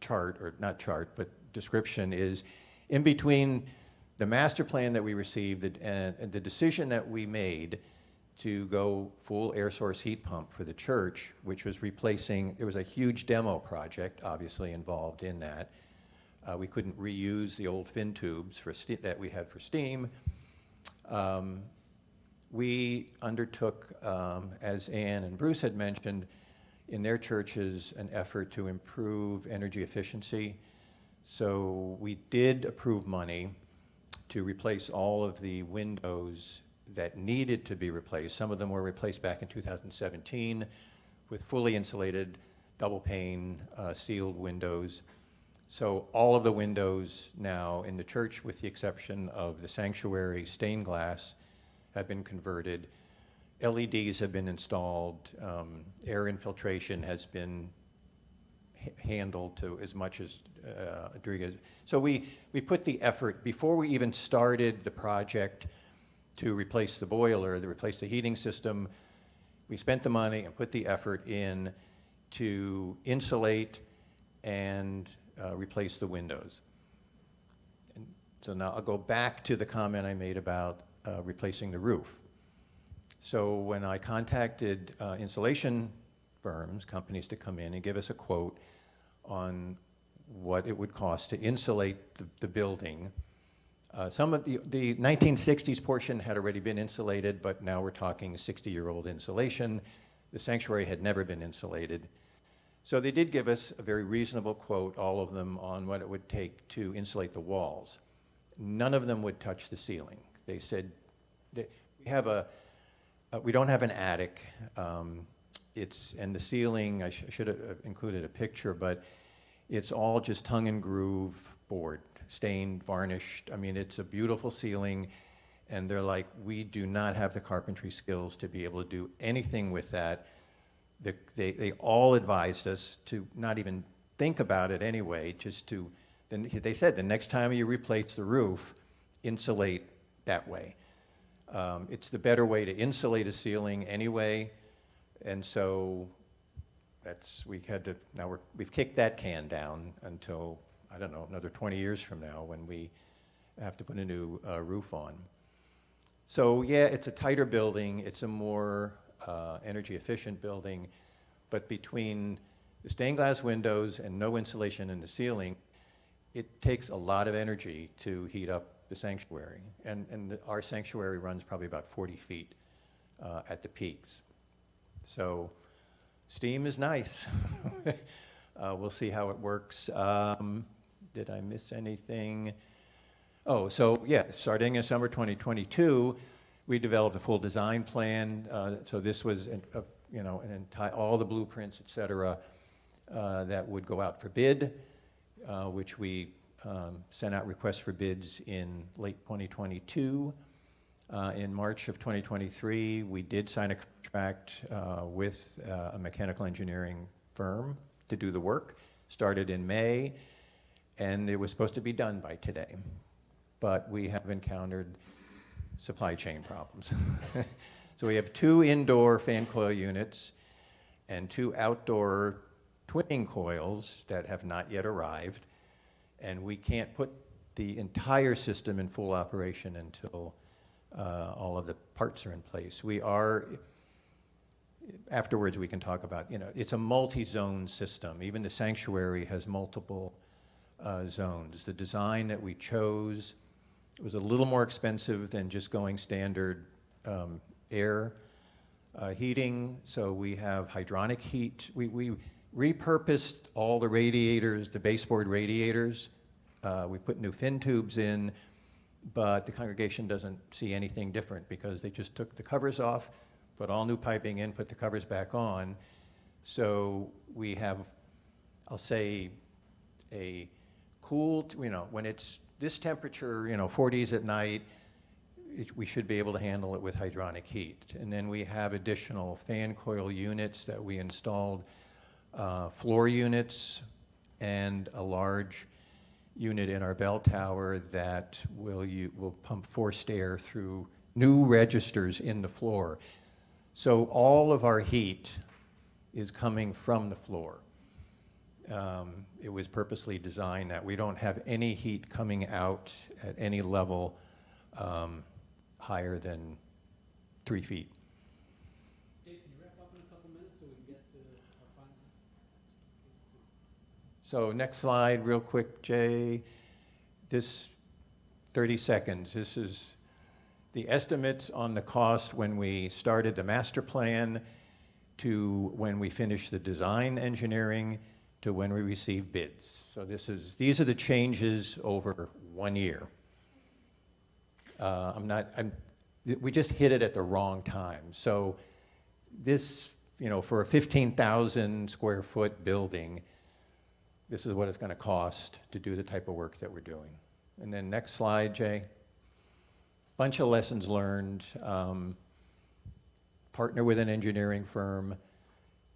chart, or not chart, but description, is in between the master plan that we received and the decision that we made to go full air source heat pump for the church, which was replacing, there was a huge demo project obviously involved in that. We couldn't reuse the old fin tubes that we had for steam. We undertook, as Ann and Bruce had mentioned, in their churches, an effort to improve energy efficiency. So we did approve money to replace all of the windows that needed to be replaced. Some of them were replaced back in 2017 with fully insulated double pane sealed windows. So all of the windows now in the church, with the exception of the sanctuary stained glass, have been converted. LEDs have been installed. Air infiltration has been handled to as much as Rodriguez. So we put the effort, before we even started the project to replace the boiler, to replace the heating system, we spent the money and put the effort in to insulate and replace the windows. And so now I'll go back to the comment I made about replacing the roof. So when I contacted insulation firms, companies to come in and give us a quote on what it would cost to insulate the building, some of the 1960s portion had already been insulated, but now we're talking 60-year-old insulation. The sanctuary had never been insulated. So they did give us a very reasonable quote, all of them, on what it would take to insulate the walls. None of them would touch the ceiling. They said, we don't have an attic. And the ceiling, I should have included a picture, but it's all just tongue and groove board, stained, varnished. I mean, it's a beautiful ceiling. And they're like, we do not have the carpentry skills to be able to do anything with that. They all advised us to not even think about it anyway, just to, they said the next time you replace the roof, insulate that way. It's the better way to insulate a ceiling anyway, and so we've kicked that can down until, I don't know, another 20 years from now when we have to put a new roof on. So yeah, it's a tighter building, it's a more energy efficient building, but between the stained glass windows and no insulation in the ceiling, it takes a lot of energy to heat up the sanctuary. And our sanctuary runs probably about 40 feet at the peaks. So steam is nice. We'll see how it works. Did I miss anything? Oh, so yeah, starting in summer 2022, we developed a full design plan. So this was, all the blueprints, et cetera, that would go out for bid, which we sent out requests for bids in late 2022. In March of 2023, we did sign a contract with a mechanical engineering firm to do the work. Started in May, and it was supposed to be done by today. But we have encountered supply chain problems. So we have 2 indoor fan coil units and 2 outdoor twinning coils that have not yet arrived. And we can't put the entire system in full operation until all of the parts are in place. Afterwards we can talk about, it's a multi-zone system. Even the sanctuary has multiple zones. The design that we chose was a little more expensive than just going standard air heating. So we have hydronic heat. We repurposed all the radiators, the baseboard radiators. We put new fin tubes in, but the congregation doesn't see anything different because they just took the covers off, put all new piping in, put the covers back on. So we have, I'll say, a cool, when it's this temperature, 40s at night, we should be able to handle it with hydronic heat. And then we have additional fan coil units that we installed, floor units, and a large unit in our bell tower that will pump forced air through new registers in the floor. So all of our heat is coming from the floor. It was purposely designed that we don't have any heat coming out at any level higher than 3 feet. Dave, can you wrap up in a couple minutes so we can get to our final? So next slide, real quick, Jay. This 30 seconds. This is the estimates on the cost when we started the master plan to when we finished the design engineering to when we received bids. So these are the changes over 1 year. We just hit it at the wrong time. So this, for a 15,000 square foot building, this is what it's going to cost to do the type of work that we're doing. And then next slide, Jay. Bunch of lessons learned. Partner with an engineering firm.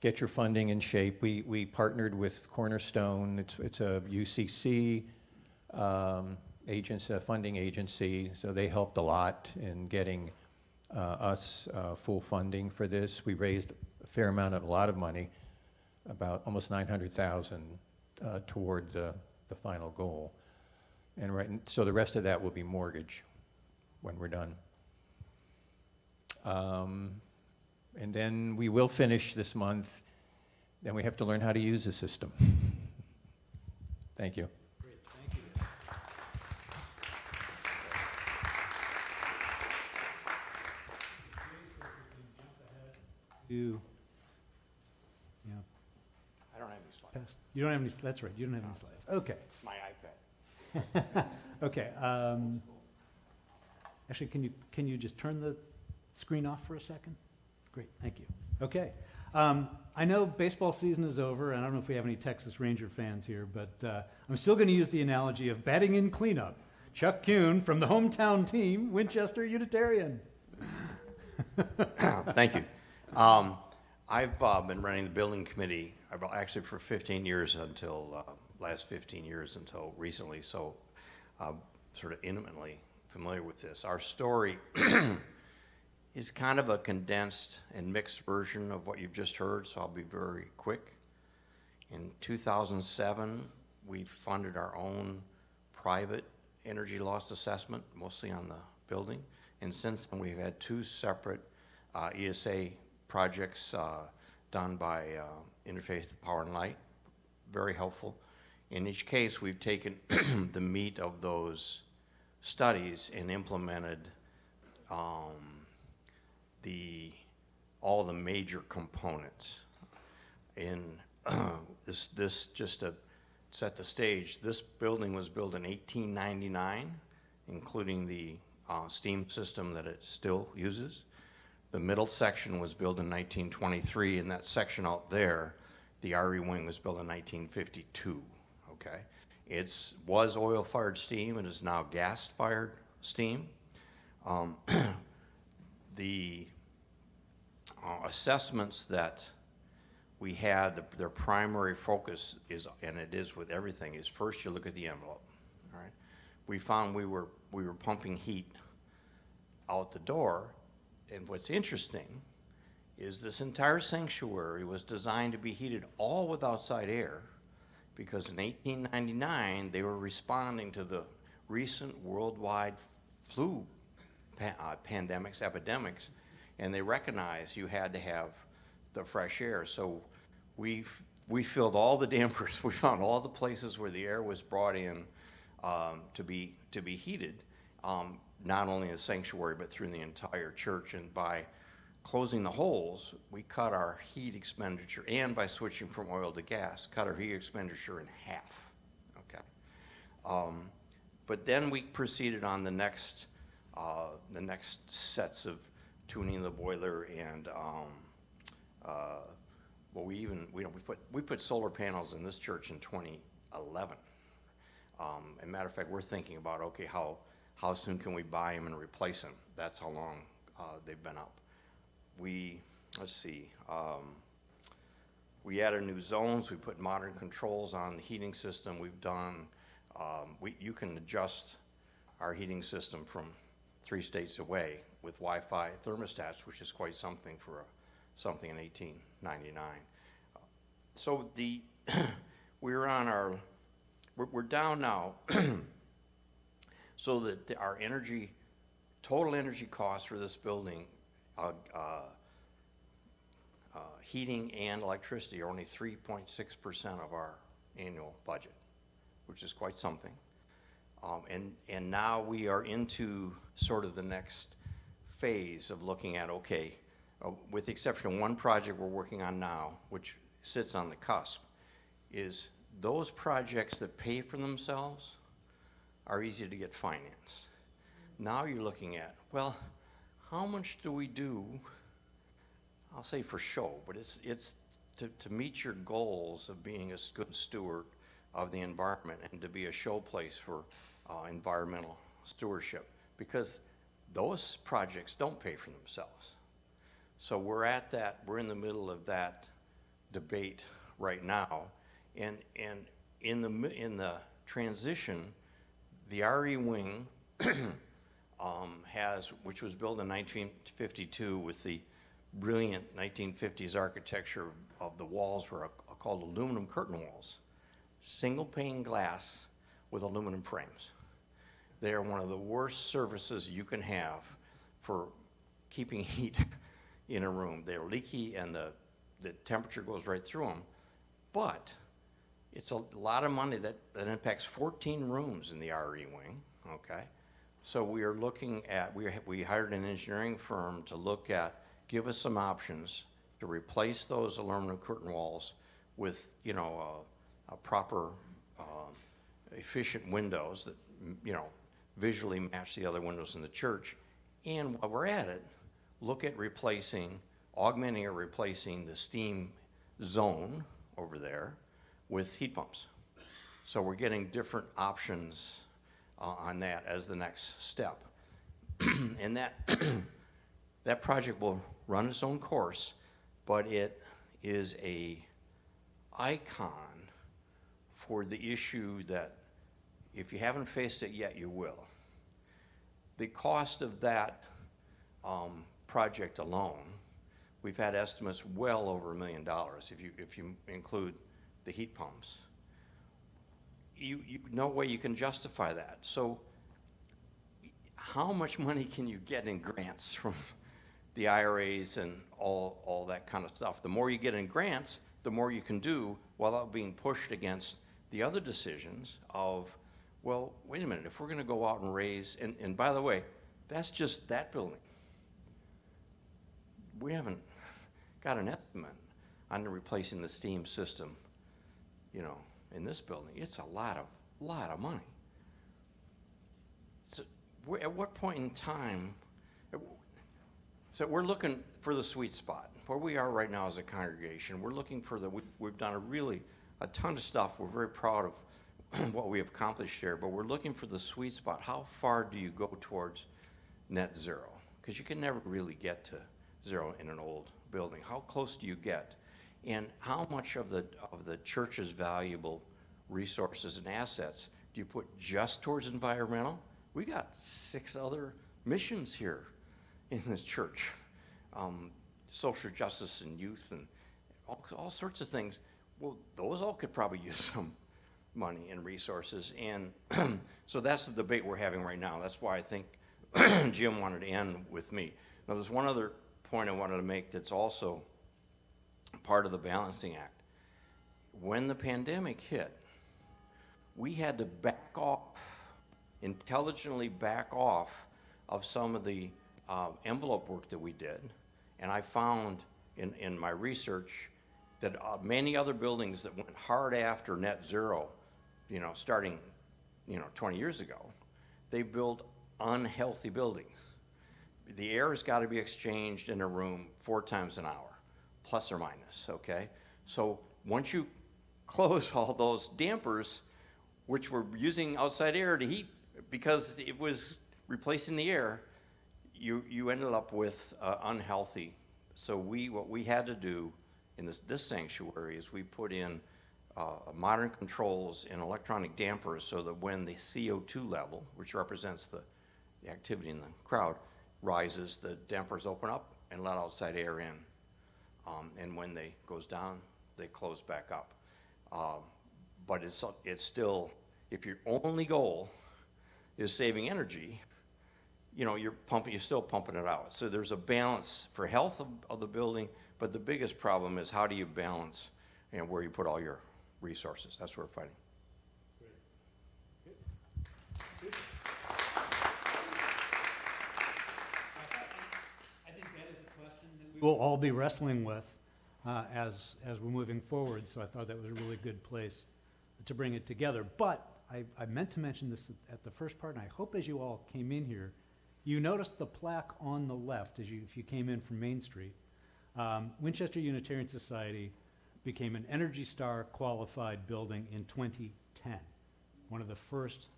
Get your funding in shape. We partnered with Cornerstone. It's a UCC agency, a funding agency, so they helped a lot in getting us full funding for this. We raised a lot of money, about almost $900,000 toward the final goal. And so the rest of that will be mortgage when we're done. And then we will finish this month. Then we have to learn how to use the system. Thank you. Great, thank you. I don't have any slides. You don't have any, that's right, you don't have any slides. Okay, It's my iPad. okay. Actually, can you just turn the screen off for a second? Great, thank you. Okay. I know baseball season is over, and I don't know if we have any Texas Ranger fans here, but I'm still going to use the analogy of batting in cleanup. Chuck Khuen from the hometown team, Winchester Unitarian. Thank you. I've been running the building committee actually for 15 years until last 15 years until recently, so sort of intimately familiar with this. Our story is kind of a condensed and mixed version of what you've just heard, so I'll be very quick. In 2007, we funded our own private energy loss assessment, mostly on the building, and since then we've had 2 separate ESA projects done by Interfaith Power and Light, very helpful. In each case, we've taken the meat of those studies and implemented all the major components. In this just to set the stage, this building was built in 1899, including the steam system that it still uses. The middle section was built in 1923, and that section out there, the RE wing, was built in 1952, okay? It was oil-fired steam, and is now gas-fired steam. The assessments that we had, their primary focus is, and it is with everything, is first you look at the envelope, all right? We found we were pumping heat out the door, and what's interesting is this entire sanctuary was designed to be heated all with outside air, because in 1899 they were responding to the recent worldwide flu pandemics, epidemics, and they recognized you had to have the fresh air. So we filled all the dampers. We found all the places where the air was brought in to be heated, not only in the sanctuary but through the entire church. And by closing the holes, we cut our heat expenditure, and by switching from oil to gas, cut our heat expenditure in half. Okay. But then we proceeded on the next sets of tuning the boiler, and well, we put solar panels in this church in 2011. As a matter of fact, we're thinking about, okay, how soon can we buy them and replace them? That's how long they've been up. Let's see, we added new zones, we put modern controls on the heating system. We've done, you can adjust our heating system from 3 states away with Wi-Fi thermostats, which is quite something for something in 1899. So we're down now, so that our total energy costs for this building, heating and electricity, are only 3.6% of our annual budget, which is quite something. And now we are into sort of the next phase of looking at, okay, with the exception of one project we're working on now, which sits on the cusp, is those projects that pay for themselves are easy to get financed. Now you're looking at, well, how much do we do, I'll say for show, but it's to meet your goals of being a good steward of the environment and to be a show place for environmental stewardship, because those projects don't pay for themselves. So we're in the middle of that debate right now, and in the transition, the RE wing which was built in 1952 with the brilliant 1950s architecture of the walls were called aluminum curtain walls, single pane glass with aluminum frames. They are one of the worst surfaces you can have for keeping heat in a room. They're leaky and the temperature goes right through them, but it's a lot of money that impacts 14 rooms in the RE wing, okay? So we are looking at, we hired an engineering firm to give us some options to replace those aluminum curtain walls with, a proper, efficient windows that, visually match the other windows in the church. And while we're at it, look at augmenting or replacing the steam zone over there with heat pumps. So we're getting different options on that as the next step. And that project will run its own course, but it is a icon for the issue that if you haven't faced it yet, you will. The cost of that project alone, we've had estimates well over $1 million if you include the heat pumps. No way you can justify that. So how much money can you get in grants from the IRAs and all that kind of stuff? The more you get in grants, the more you can do without being pushed against the other decisions of, well, wait a minute, if we're going to go out and raise, and by the way, that's just that building. We haven't got an estimate on replacing the steam system, in this building. It's a lot of money. So at what point in time, so we're looking for the sweet spot. Where we are right now as a congregation, we're looking for we've done a ton of stuff. We're very proud of what we have accomplished here, but we're looking for the sweet spot. How far do you go towards net zero? Because you can never really get to zero in an old building. How close do you get? And how much of the church's valuable resources and assets do you put just towards environmental? We got 6 other missions here in this church. Social justice and youth and all sorts of things. Well, those all could probably use some money and resources. And so that's the debate we're having right now. That's why I think Jim wanted to end with me. Now, there's one other point I wanted to make that's also part of the balancing act. When the pandemic hit, we had to intelligently back off of some of the envelope work that we did And I found in my research that many other buildings that went hard after net zero, starting, 20 years ago, they built unhealthy buildings. The air has got to be exchanged in a room 4 times an hour, plus or minus, okay? So once you close all those dampers, which were using outside air to heat, because it was replacing the air, you ended up with unhealthy. So what we had to do in this sanctuary is we put in modern controls and electronic dampers so that when the CO2 level, which represents the activity in the crowd, rises, the dampers open up and let outside air in. And when they goes down, they close back up. But it's still, if your only goal is saving energy, you're still pumping it out. So there's a balance for health of the building, but the biggest problem is how do you balance where you put all your resources. That's what we're fighting. I think that is a question that we'll all be wrestling with as we're moving forward, so I thought that was a really good place to bring it together. But I meant to mention this at the first part, and I hope as you all came in here, you noticed the plaque on the left if you came in from Main Street. Winchester Unitarian Society became an Energy Star qualified building in 2010, one of the first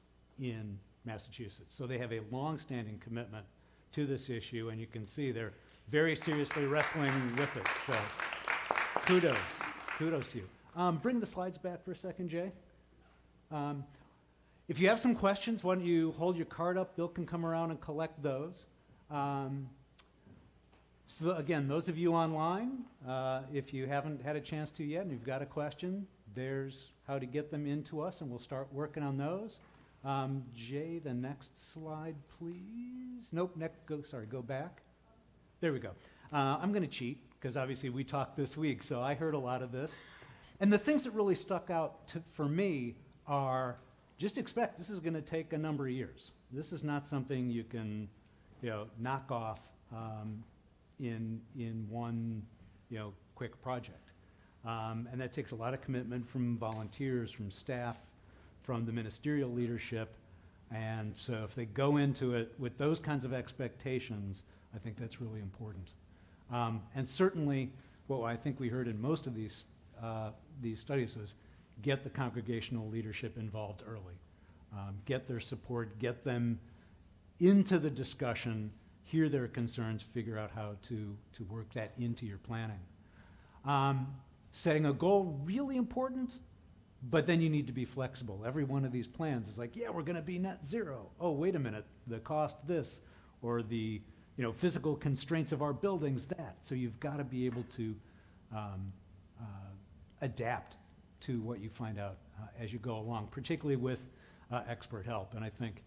in Massachusetts. So they have a long-standing commitment to this issue, and you can see they're very seriously wrestling with it. So kudos to you. Bring the slides back for a second, Jay. If you have some questions, why don't you hold your card up? Bill can come around and collect those. So again, those of you online, if you haven't had a chance to yet and you've got a question, there's how to get them into us, and we'll start working on those. Jay, the next slide, please. Nope, go back. There we go. I'm going to cheat, because obviously we talked this week, so I heard a lot of this. And the things that really stuck out for me are, just expect this is going to take a number of years. This is not something you can, knock off in one, quick project. And that takes a lot of commitment from volunteers, from staff, from the ministerial leadership. And so if they go into it with those kinds of expectations, I think that's really important. And certainly, what I think we heard in most of these studies was get the congregational leadership involved early. Get their support, get them into the discussion, hear their concerns, figure out how to work that into your planning. Setting a goal, really important, but then you need to be flexible. Every one of these plans is like, yeah, we're going to be net zero. Oh, wait a minute, the cost this, or the physical constraints of our buildings that. So you've got to be able to adapt to what you find out as you go along, particularly with expert help. And I think,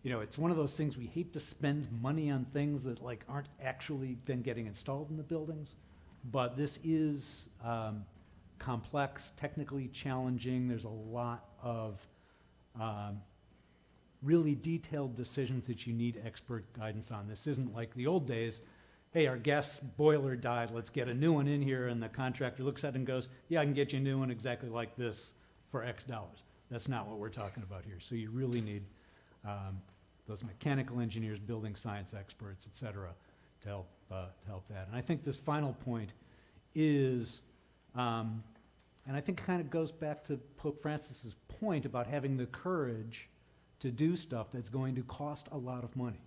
it's one of those things, we hate to spend money on things that aren't actually then getting installed in the buildings. But this is complex, technically challenging. There's a lot of really detailed decisions that you need expert guidance on. This isn't like the old days. Hey, our gas boiler died, let's get a new one in here, and the contractor looks at it and goes, yeah, I can get you a new one exactly like this for X dollars. That's not what we're talking about here. So you really need those mechanical engineers, building science experts, et cetera, to help that. And I think this final point is, and I think it kind of goes back to Pope Francis's point about having the courage to do stuff that's going to cost a lot of money.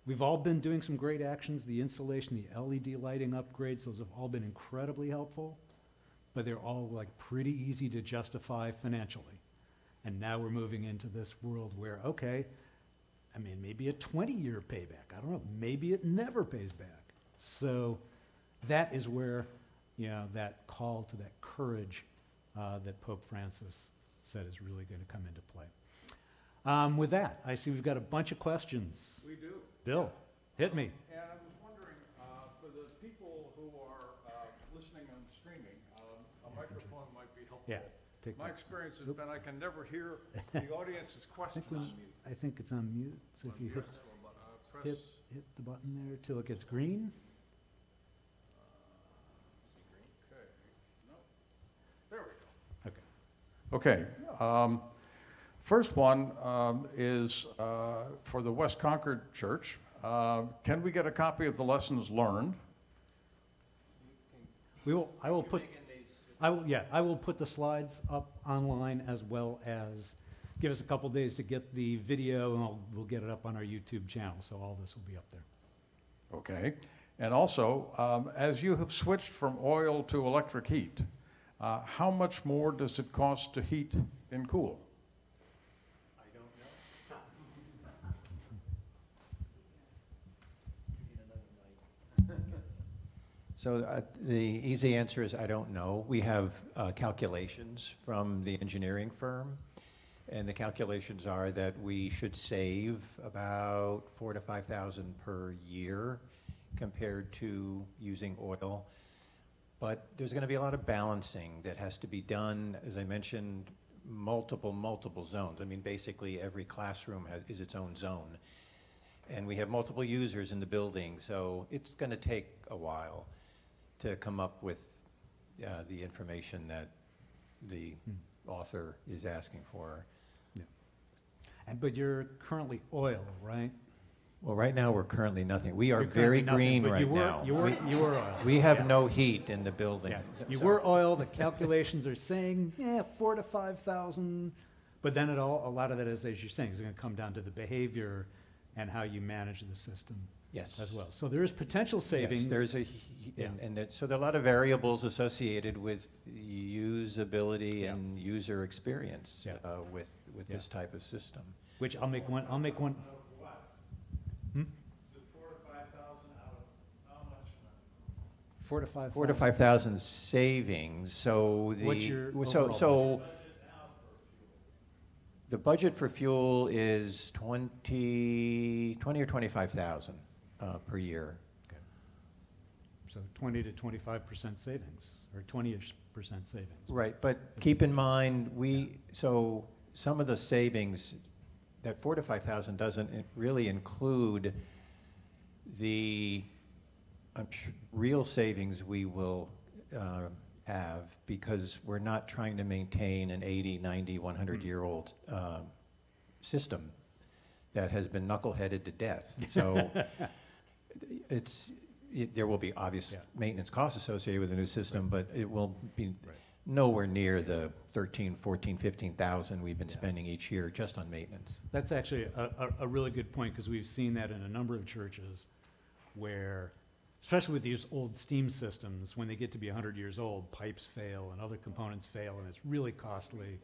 We've all been doing some great actions, the insulation, the LED lighting upgrades, those have all been incredibly helpful, but they're all pretty easy to justify financially. And now we're moving into this world where, maybe a 20-year payback. I don't know, maybe it never pays back. So that is where, that call to that courage that Pope Francis said is really going to come into play. With that, I see we've got a bunch of questions. We do. Bill, hit me. And I was wondering, for the people who are listening on streaming, a microphone might be helpful. Yeah, take My that. experience has been I can never hear the audience's questions. I think it's on mute, so if you hit, Press hit the button there till it gets green. Okay, no, there we go. Okay. Okay, first one is for the West Concord Church. Can we get a copy of the lessons learned? I will put the slides up online, as well as give us a couple days to get the video, and we'll get it up on our YouTube channel, so all this will be up there. Okay, and also, as you have switched from oil to electric heat, how much more does it cost to heat and cool? So the easy answer is I don't know. We have calculations from the engineering firm, and the calculations are that we should save about $4,000 to $5,000 per year compared to using oil. But there's going to be a lot of balancing that has to be done. As I mentioned, multiple zones. I mean, basically every classroom is its own zone. And we have multiple users in the building, so it's going to take a while to come up with the information that the author is asking for. Yeah. But you're currently oil, right? Well, right now we're currently nothing. We are You're very currently nothing, green but right now. You were oil. We have no heat in the building. Yeah. You So- were oil. The calculations are saying, $4,000 to $5,000, but then a lot of that is, as you're saying, is going to come down to the behavior and how you manage the system. Yes. As well. So there is potential savings. Yes, there's so there are a lot of variables associated with usability Yeah. and user experience Yeah. with Yeah. this type of system. Which I'll make one. Is it 4,000 to 5,000 out of how much? 4,000 to 5,000. 4,000 to 5,000 savings. So What's your so the budget for fuel is 20 or 25,000 per year. Okay. So 20 to 25% savings, or 20-ish% savings. Right, but keep in mind, so some of the savings, that 4,000 to 5,000 doesn't really include the real savings we will have, because we're not trying to maintain an 80, 90, 100-year-old system that has been knuckleheaded to death. So there will be obvious maintenance costs associated with the new system, but it will be nowhere near the 13, 14, 15,000 we've been spending each year just on maintenance. That's actually a really good point, because we've seen that in a number of churches where, especially with these old steam systems, when they get to be 100 years old, pipes fail and other components fail, and it's really costly.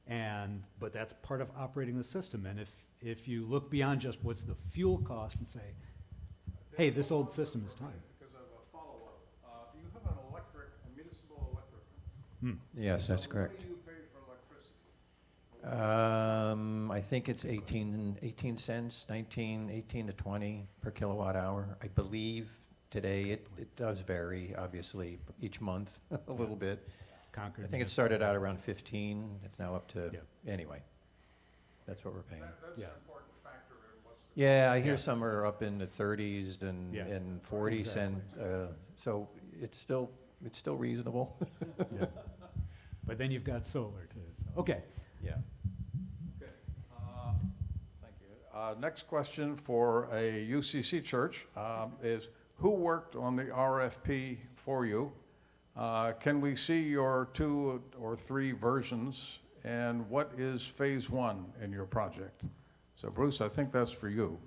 But that's part of operating the system. And if you look beyond just what's the fuel cost and say, hey, this old system is time. Because of a follow-up, you have a municipal electric. Yes, that's correct. What do you pay for electricity? I think it's 18 cents, 18 to 20 per kilowatt hour. I believe today it does vary, obviously, each month a little bit. Concord. I think it started out around 15. It's now up to, Yeah. anyway, that's what we're paying. That's Yeah. an important factor in what's the. Yeah, I hear Yeah. some are up in the 30s and Yeah, 40 cent. So it's still reasonable. Yeah. But then you've got solar too. So. Okay. Yeah. Okay, thank you. Next question for a UCC church is, who worked on the RFP for you? Can we see your 2 or 3 versions? And what is phase 1 in your project? So Bruce, I think that's for you.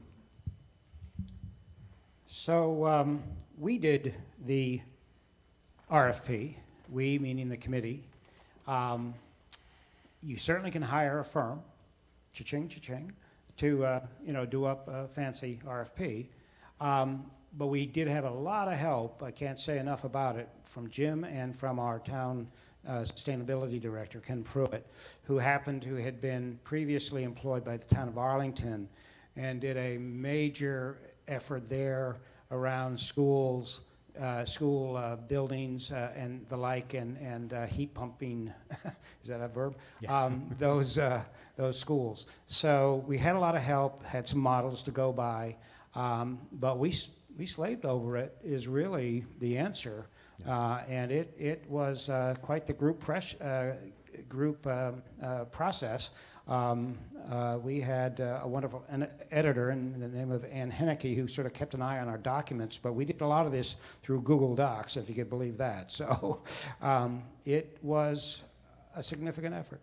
So we did the RFP, we meaning the committee. You certainly can hire a firm, cha-ching, cha-ching, to do up a fancy RFP. But we did have a lot of help, I can't say enough about it, from Jim and from our town sustainability director, Ken Pruitt, who had been previously employed by the town of Arlington and did a major effort there around schools, school buildings and the like, and heat pumping, is that a verb? Yeah. Those schools. So we had a lot of help, had some models to go by. But we slaved over it is really the answer. And it was quite the group process. We had a wonderful editor in the name of Ann Henneke who sort of kept an eye on our documents, but we did a lot of this through Google Docs, if you could believe that. So it was a significant effort.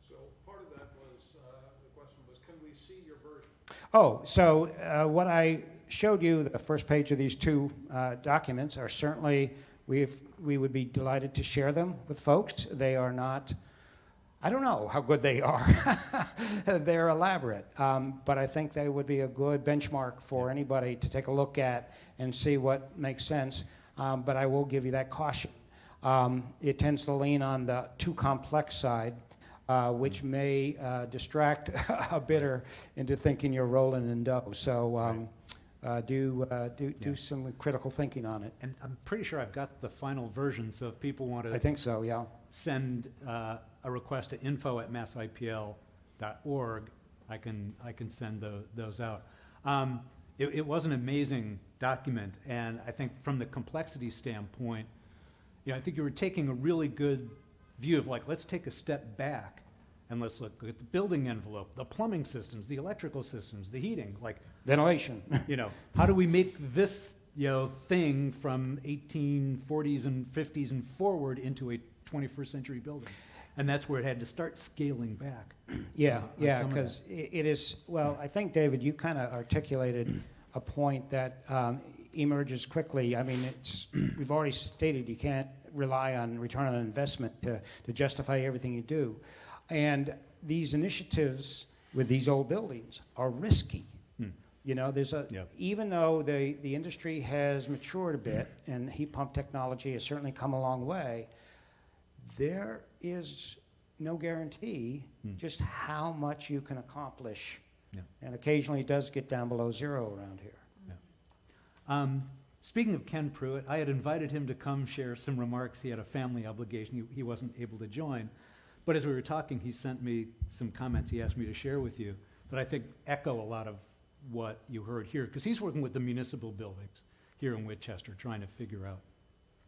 So part of that was, the question was, can we see your version? Oh, so what I showed you, the first page of these two documents, are certainly, we would be delighted to share them with folks. They are not, I don't know how good they are. They're elaborate, but I think they would be a good benchmark for anybody to take a look at and see what makes sense. But I will give you that caution. It tends to lean on the too complex side, which may distract a bidder into thinking you're rolling in dough. So do some critical thinking on it. And I'm pretty sure I've got the final version, so if people want I to think so, yeah. send a request to info@massipl.org, I can send those out. It was an amazing document, and I think from the complexity standpoint, I think you were taking a really good view of like, let's take a step back and let's look at the building envelope, the plumbing systems, the electrical systems, the heating, like, Ventilation. how do we make this, thing from 1840s and 50s and forward into a 21st century building? And that's where it had to start scaling back. Yeah, on yeah, some of because it is, well, I think, David, you kind of articulated a point that emerges quickly. I mean, we've already stated you can't rely on return on investment to justify everything you do. And these initiatives with these old buildings are risky. There's even though the industry has matured a bit and heat pump technology has certainly come a long way, there is no guarantee just how much you can accomplish. Yeah. And occasionally it does get down below zero around here. Speaking of Ken Pruitt, I had invited him to come share some remarks. He had a family obligation. He wasn't able to join. But as we were talking, he sent me some comments he asked me to share with you that I think echo a lot of what you heard here, because he's working with the municipal buildings here in Winchester, trying to figure out.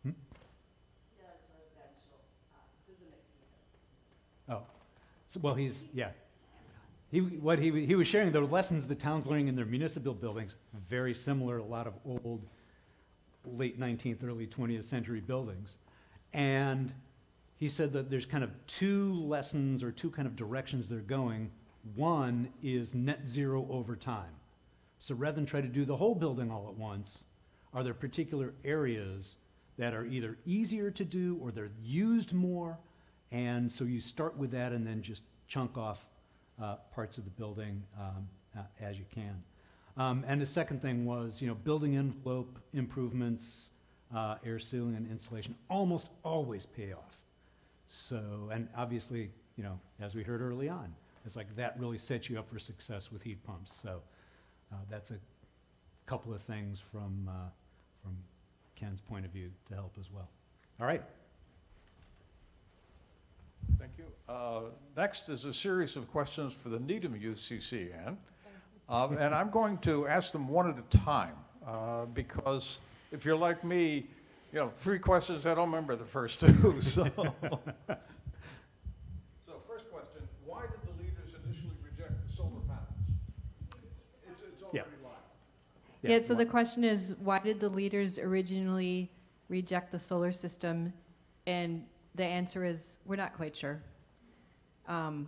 He does residential. Susan McPhee does. Oh, so, well, he was sharing the lessons the town's learning in their municipal buildings, very similar to a lot of old, late 19th, early 20th century buildings. And he said that there's kind of two lessons or two kind of directions they're going. One is net zero over time. So rather than try to do the whole building all at once, are there particular areas that are either easier to do or they're used more? And so you start with that and then just chunk off parts of the building as you can. And the second thing was, building envelope improvements, air sealing and insulation almost always pay off. So, and obviously, as we heard early on, it's like that really sets you up for success with heat pumps. So that's a couple of things from Ken's point of view to help as well. All right. Thank you. Next is a series of questions for the Needham UCC, Ann. And I'm going to ask them one at a time because if you're like me, 3 questions, I don't remember the first 2. So, first question, why did the leaders initially reject the solar panels? It's already live. Yeah, so the question is, why did the leaders originally reject the solar system? And the answer is, we're not quite sure. I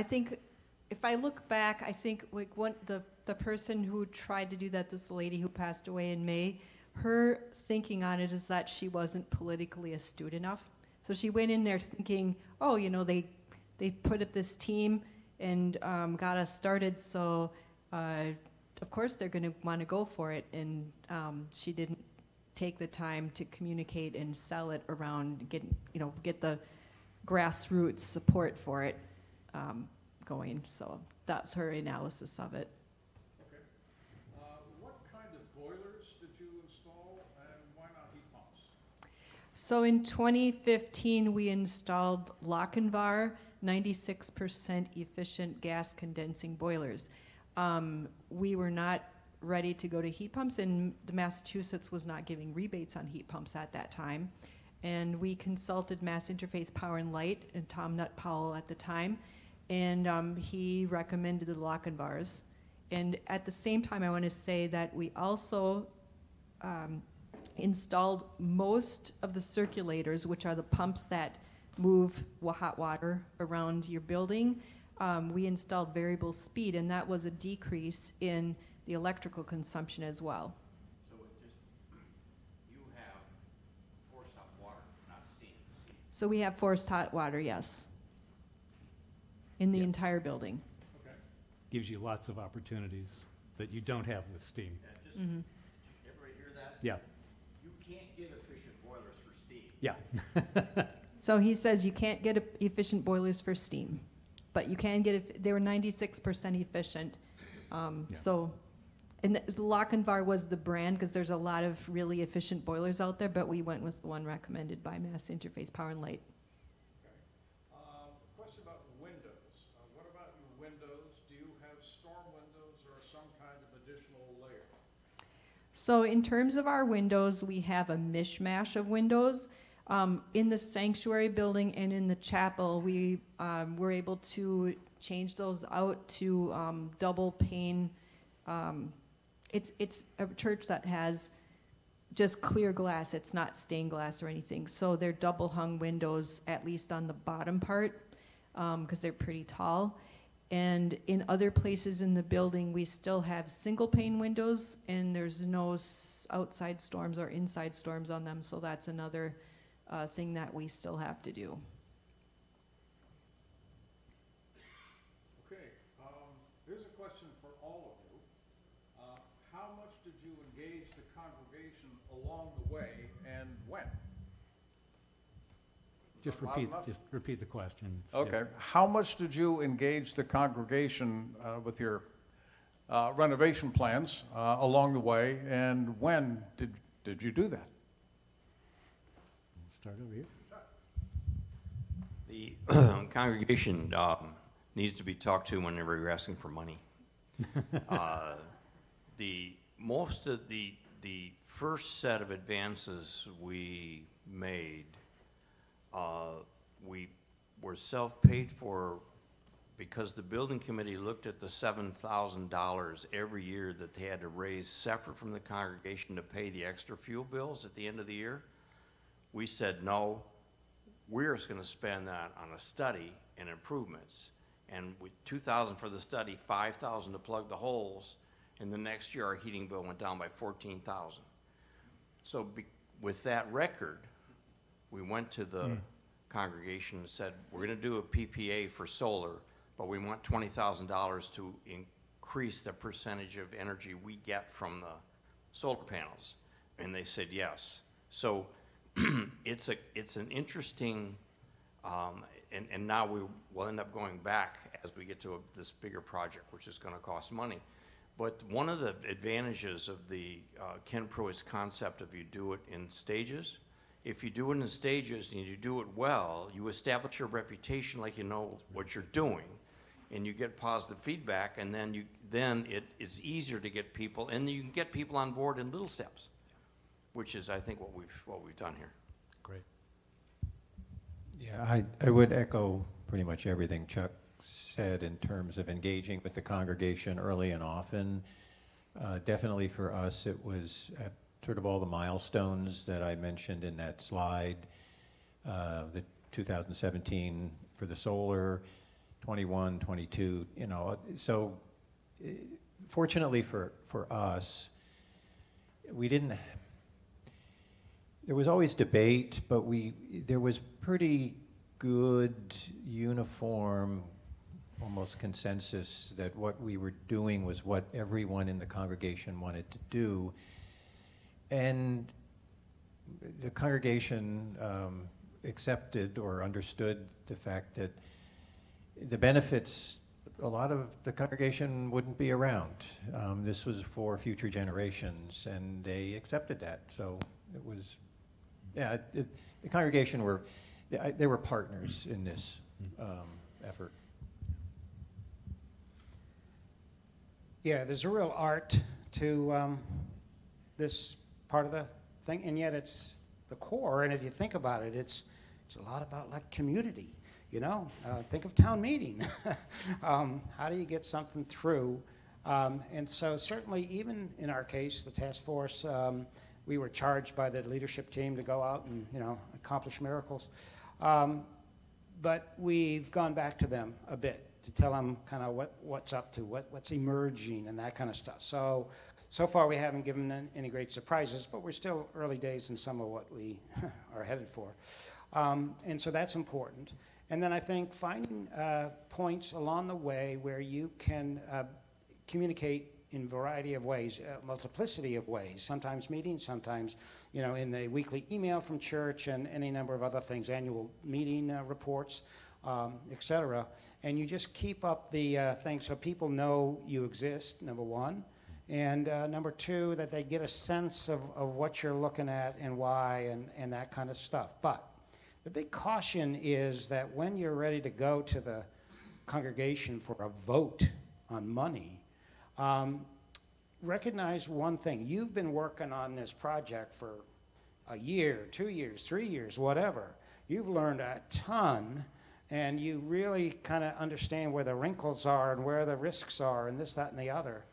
think, if I look back, I think like the person who tried to do that, this lady who passed away in May, her thinking on it is that she wasn't politically astute enough. So she went in there thinking, oh, they put up this team and got us started, so of course they're going to want to go for it. And she didn't take the time to communicate and sell it around, get the grassroots support for it going. So that's her analysis of it. Okay. What kind of boilers did you install, and why not heat pumps? So in 2015, we installed Lochinvar 96% efficient gas condensing boilers. We were not ready to go to heat pumps, and the Massachusetts was not giving rebates on heat pumps at that time. And we consulted Mass Interfaith Power and Light and Tom Nutt Powell at the time, and he recommended the Lochinvars. And at the same time, I want to say that we also installed most of the circulators, which are the pumps that move hot water around your building. We installed variable speed, and that was a decrease in the electrical consumption as well. So you have forced hot water, not steam. So we have forced hot water, yes, in the Yeah. entire building. Gives you lots of opportunities that you don't have with steam. Mhm. Did everybody hear that? Yeah, You can't get efficient boilers for steam. yeah. So he says you can't get efficient boilers for steam, but you can get, they were 96% efficient. Yeah. So, and the Lochinvar was the brand, because there's a lot of really efficient boilers out there, but we went with the one recommended by Mass Interfaith Power and Light. Question about windows. What about your windows? Do you have storm windows or some kind of additional layer? So in terms of our windows, we have a mishmash of windows. In the sanctuary building and in the chapel, we were able to change those out to double pane. It's a church that has just clear glass. It's not stained glass or anything. So they're double hung windows, at least on the bottom part, because they're pretty tall. And in other places in the building, we still have single pane windows, and there's no outside storms or inside storms on them. So that's another thing that we still have to do. Okay, here's a question for all of you. How much did you engage the congregation along the way and when? Just Loud enough? repeat the question. It's Okay, just- how much did you engage the congregation with your renovation plans along the way, and when did you do that? Start over here. The congregation needs to be talked to whenever you're asking for money. Most of the first set of advances we made, we were self-paid for because the building committee looked at the $7,000 every year that they had to raise separate from the congregation to pay the extra fuel bills at the end of the year. We said, no, we're just going to spend that on a study and improvements. And with $2,000 for the study, $5,000 to plug the holes, and the next year our heating bill went down by $14,000. So with that record, we went to the congregation and said, we're going to do a PPA for solar, but we want $20,000 to increase the percentage of energy we get from the solar panels. And they said yes. So it's an interesting, and now we will end up going back as we get to this bigger project, which is going to cost money. But one of the advantages of the Ken Pruitt's concept of you do it in stages. If you do it in stages and you do it well, you establish your reputation like you know what you're doing, and you get positive feedback, and then it is easier to get people, and you can get people on board in little steps, which is, I think, what we've done here. Great. Yeah, I would echo pretty much everything Chuck said in terms of engaging with the congregation early and often. Definitely for us, it was at sort of all the milestones that I mentioned in that slide. The 2017 for the solar, 21, 22, you know. So fortunately for us, we didn't, there was always debate, but there was pretty good, uniform, almost consensus that what we were doing was what everyone in the congregation wanted to do. And the congregation accepted or understood the fact that the benefits, a lot of the congregation wouldn't be around. This was for future generations, and they accepted that. So it was, yeah, the congregation they were partners in this effort. Yeah, there's a real art to this part of the thing, and yet it's the core. And if you think about it, it's a lot about like community. You know, think of town meeting. How do you get something through? And so certainly, even in our case, the task force, we were charged by the leadership team to go out and accomplish miracles. But we've gone back to them a bit to tell them kind of what's up to, what's emerging and that kind of stuff. So far we haven't given any great surprises, but we're still early days in some of what we are headed for. And so that's important. And then I think finding points along the way where you can communicate in a variety of ways, multiplicity of ways, sometimes meetings, sometimes, in the weekly email from church and any number of other things, annual meeting reports, et cetera. And you just keep up the thing so people know you exist, number one. And number two, that they get a sense of what you're looking at and why and that kind of stuff. But the big caution is that when you're ready to go to the congregation for a vote on money, recognize one thing. You've been working on this project for a year, 2 years, 3 years, whatever. You've learned a ton, and you really kind of understand where the wrinkles are and where the risks are and this, that, and the other.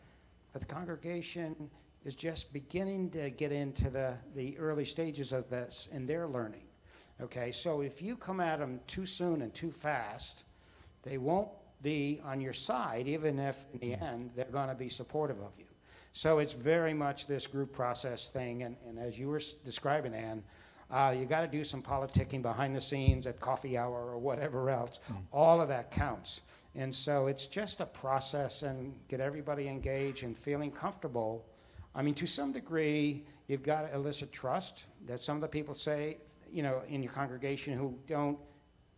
But the congregation is just beginning to get into the early stages of this in their learning. Okay, so if you come at them too soon and too fast, they won't be on your side, even if in the end they're going to be supportive of you. So it's very much this group process thing, and as you were describing, Ann, you got to do some politicking behind the scenes at coffee hour or whatever else. All of that counts. And so it's just a process and get everybody engaged and feeling comfortable. I mean, to some degree, you've got to elicit trust that some of the people say, in your congregation who don't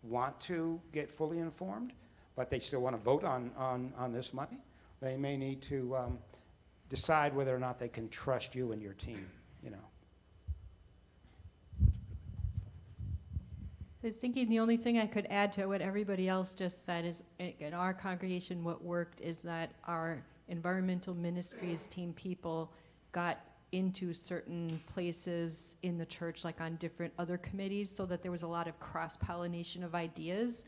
want to get fully informed, but they still want to vote on this money. They may need to decide whether or not they can trust you and your team, So I was thinking the only thing I could add to what everybody else just said is in our congregation, what worked is that our environmental ministries team people got into certain places in the church, like on different other committees, so that there was a lot of cross-pollination of ideas.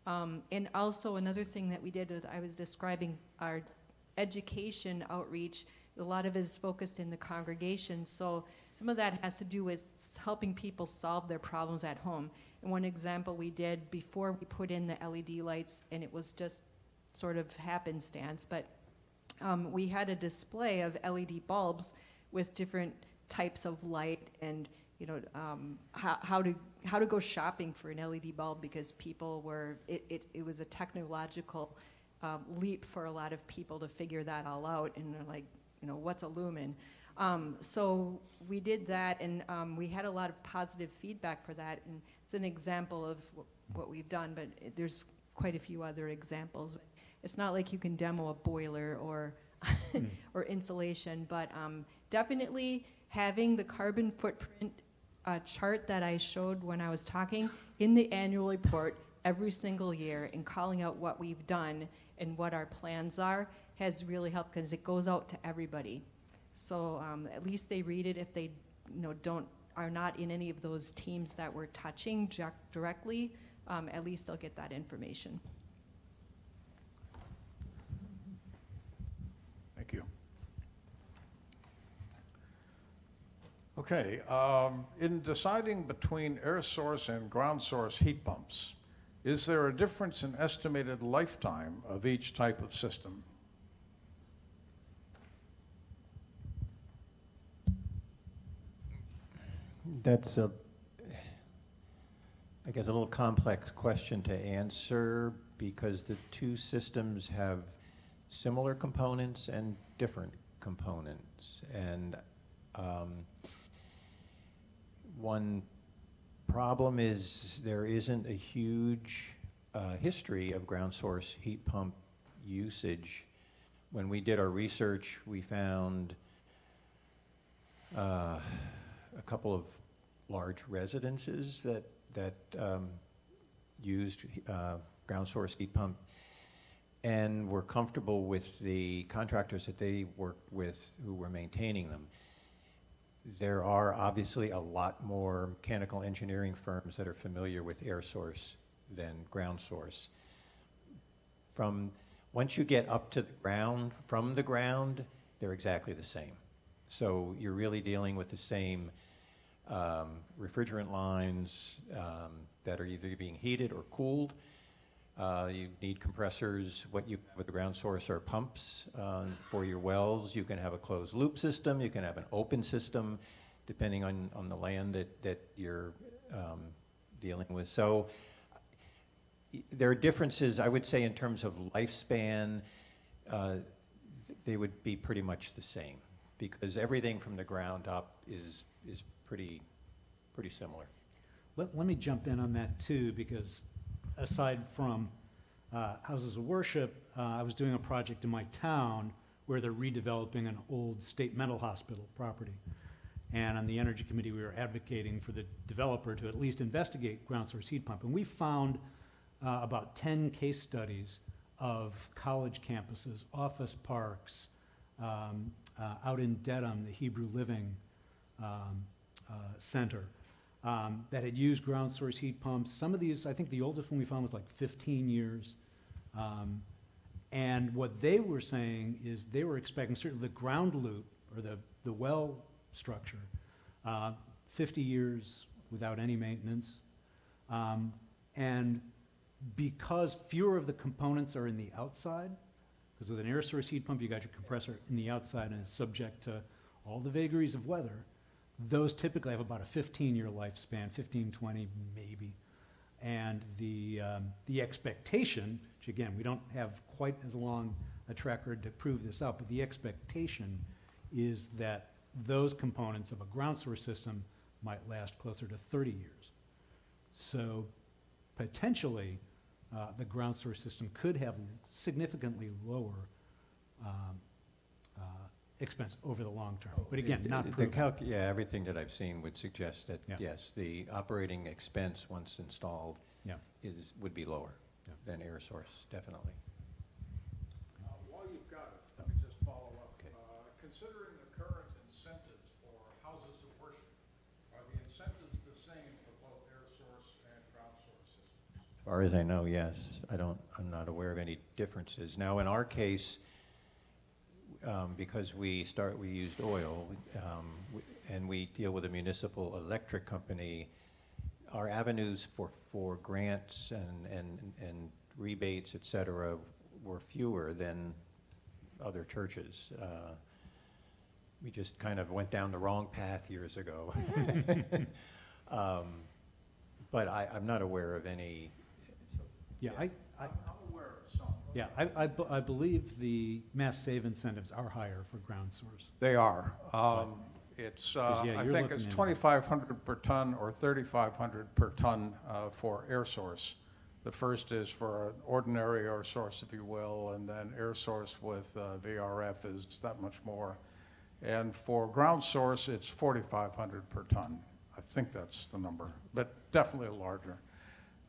And also another thing that we did was I was describing our education outreach. A lot of it is focused in the congregation, so some of that has to do with helping people solve their problems at home. And one example we did before we put in the LED lights, and it was just sort of happenstance, but we had a display of LED bulbs with different types of light and how to go shopping for an LED bulb, because people were, it was a technological leap for a lot of people to figure that all out, and they're like, what's a lumen? So we did that, and we had a lot of positive feedback for that, and it's an example of what we've done, but there's quite a few other examples. It's not like you can demo a boiler or or insulation, but definitely having the carbon footprint chart that I showed when I was talking in the annual report every single year and calling out what we've done and what our plans are has really helped, because it goes out to everybody. So at least they read it if they are not in any of those teams that we're touching directly. At least they'll get that information. Thank you. Okay, in deciding between air source and ground source heat pumps, is there a difference in estimated lifetime of each type of system? That's I guess, a little complex question to answer, because the two systems have similar components and different components. And one problem is there isn't a huge history of ground source heat pump usage. When we did our research, we found a couple of large residences that used ground source heat pump, and were comfortable with the contractors that they worked with who were maintaining them. There are obviously a lot more mechanical engineering firms that are familiar with air source than ground source. Once you get up to the ground, from the ground, they're exactly the same. So you're really dealing with the same refrigerant lines that are either being heated or cooled. You need compressors. What you have with the ground source are pumps for your wells. You can have a closed loop system. You can have an open system, depending on the land that you're dealing with. So there are differences, I would say, in terms of lifespan. They would be pretty much the same, because everything from the ground up is pretty similar. Let me jump in on that too, because aside from houses of worship, I was doing a project in my town where they're redeveloping an old state mental hospital property. And on the energy committee, we were advocating for the developer to at least investigate ground source heat pump. And we found about 10 case studies of college campuses, office parks, out in Dedham, the Hebrew Living Center, that had used ground source heat pumps. Some of these, I think the oldest one we found was like 15 years. And what they were saying is they were expecting certainly the ground loop or the well structure, 50 years without any maintenance. And because fewer of the components are in the outside, because with an air source heat pump, you got your compressor in the outside and it's subject to all the vagaries of weather, those typically have about a 15-year lifespan, 15, 20 maybe. And the expectation, which again, we don't have quite as long a track record to prove this out, but the expectation is that those components of a ground source system might last closer to 30 years. So potentially, the ground source system could have significantly lower expense over the long term. But again, not proven. Everything that I've seen would suggest that, Yeah. yes, the operating expense once installed Yeah. would be lower Yeah. than air source, definitely. While you've got it, let me just follow up. Okay. Considering the current incentives for houses of worship, are the incentives the same for both air source and ground source systems? As far as I know, yes. I'm not aware of any differences. Now, in our case, because we used oil, and we deal with a municipal electric company, our avenues for grants and rebates, et cetera, were fewer than other churches. We just kind of went down the wrong path years ago. But I'm not aware of any. Yeah, I'm aware of some. Yeah, I believe the mass save incentives are higher for ground source. They are. It's, 'Cause, yeah, I you're think looking it's into- 2,500 per ton or 3,500 per ton for air source. The first is for an ordinary air source, if you will, and then air source with VRF is that much more. And for ground source, it's 4,500 per ton. I think that's the number, but definitely larger.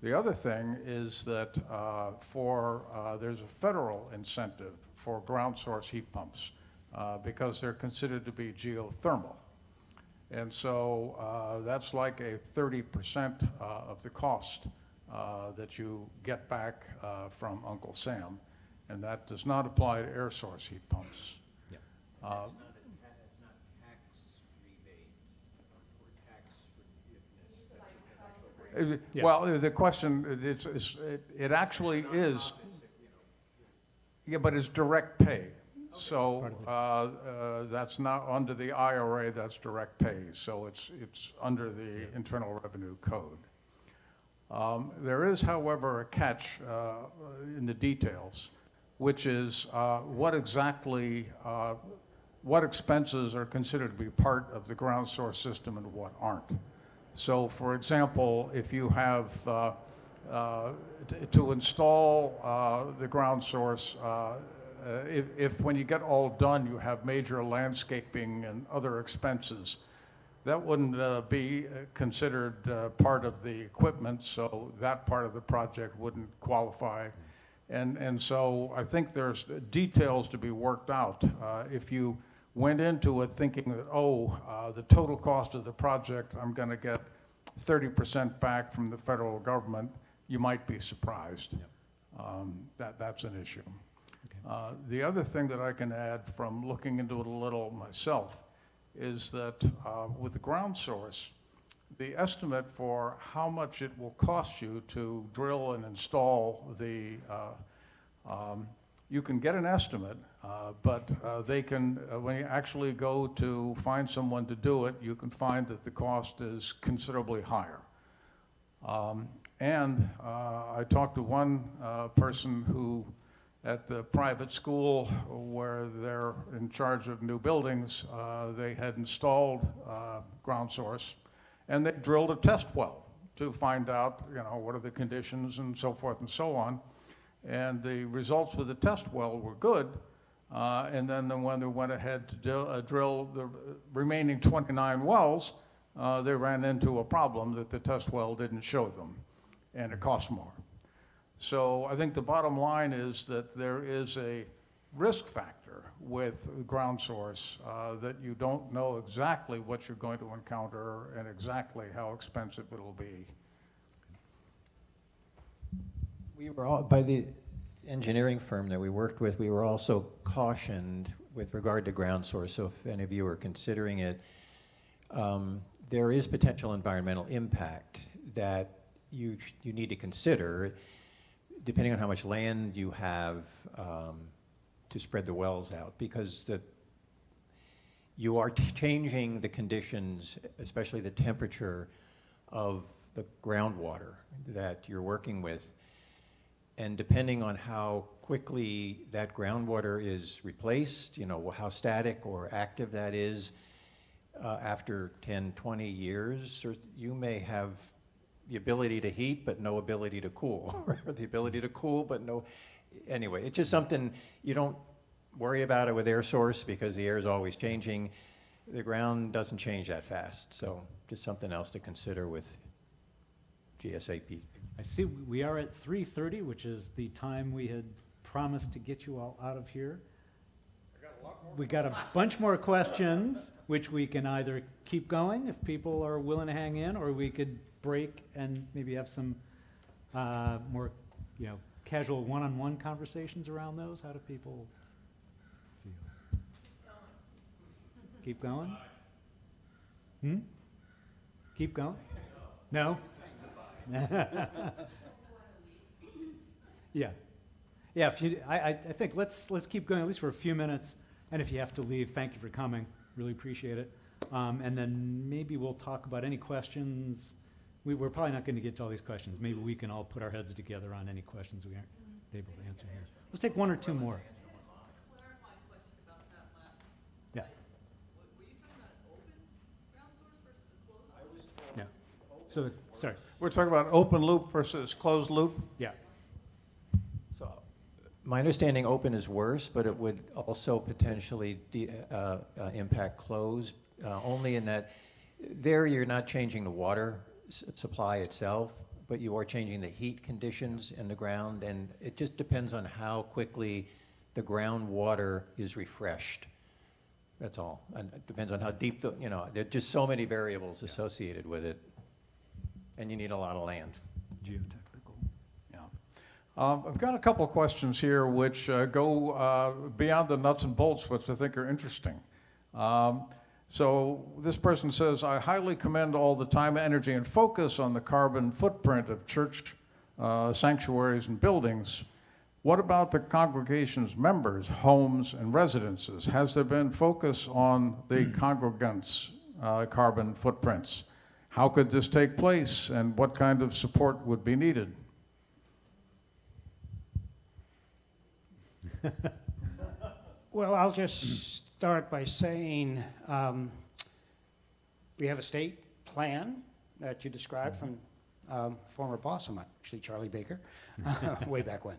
The other thing is that there's a federal incentive for ground source heat pumps because they're considered to be geothermal. And so that's like a 30% of the cost that you get back from Uncle Sam. And that does not apply to air source heat pumps. Yeah. That's not tax rebate or tax forgiveness. Yeah. Well, the question, it actually is, yeah, but it's direct pay. So that's not under the IRA, that's direct pay. So it's under the Internal Revenue Code. There is, however, a catch in the details, which is what expenses are considered to be part of the ground source system and what aren't. So, for example, if you have to install the ground source, if when you get all done you have major landscaping and other expenses, that wouldn't be considered part of the equipment, so that part of the project wouldn't qualify. And so I think there's details to be worked out. If you went into it thinking that, the total cost of the project, I'm going to get 30% back from the federal government, you might be surprised. That's an issue. The other thing that I can add from looking into it a little myself is that with the ground source, the estimate for how much it will cost you to drill and install the, you can get an estimate, but they can, when you actually go to find someone to do it, you can find that the cost is considerably higher. I talked to one person who, at the private school where they're in charge of new buildings, they had installed ground source, and they drilled a test well to find out, what are the conditions and so forth and so on. And the results with the test well were good. And then when they went ahead to drill the remaining 29 wells, they ran into a problem that the test well didn't show them, and it cost more. So I think the bottom line is that there is a risk factor with ground source, that you don't know exactly what you're going to encounter and exactly how expensive it'll be. We were all, by the engineering firm that we worked with, we were also cautioned with regard to ground source. So if any of you are considering it, there is potential environmental impact that you need to consider, depending on how much land you have to spread the wells out, because you are changing the conditions, especially the temperature of the groundwater that you're working with. And depending on how quickly that groundwater is replaced, how static or active that is, after 10, 20 years, you may have the ability to heat but no ability to cool, or the ability to cool but no. Anyway, it's just something you don't worry about it with air source because the air is always changing. The ground doesn't change that fast, so just something else to consider with GSAP. I see we are at 3:30, which is the time we had promised to get you all out of here. We got a bunch more questions, which we can either keep going if people are willing to hang in, or we could break and maybe have some more, casual one-on-one conversations around those. How do people feel? Keep going? Keep going? No? Yeah. I think let's keep going at least for a few minutes. And if you have to leave, thank you for coming. Really appreciate it. And then maybe we'll talk about any questions. We're probably not going to get to all these questions. Maybe we can all put our heads together on any questions we aren't able to answer here. Let's take one or two more. Clarifying question about that last. Yeah. Were you talking about an open ground source versus a closed one? Yeah. So, sorry. We're talking about open loop versus closed loop. Yeah. So my understanding, open is worse, but it would also potentially impact closed, only in that there you're not changing the water supply itself, but you are changing the heat conditions in the ground, and it just depends on how quickly the groundwater is refreshed. That's all. And it depends on how deep there are just so many variables associated with it, and you need a lot of land. Geotechnical. Yeah. I've got a couple of questions here which go beyond the nuts and bolts, which I think are interesting. So this person says, I highly commend all the time, energy, and focus on the carbon footprint of church sanctuaries and buildings. What about the congregation's members, homes, and residences? Has there been focus on the congregants' carbon footprints? How could this take place, and what kind of support would be needed? Well, I'll just start by saying we have a state plan that you described from former boss of mine, actually Charlie Baker, way back when.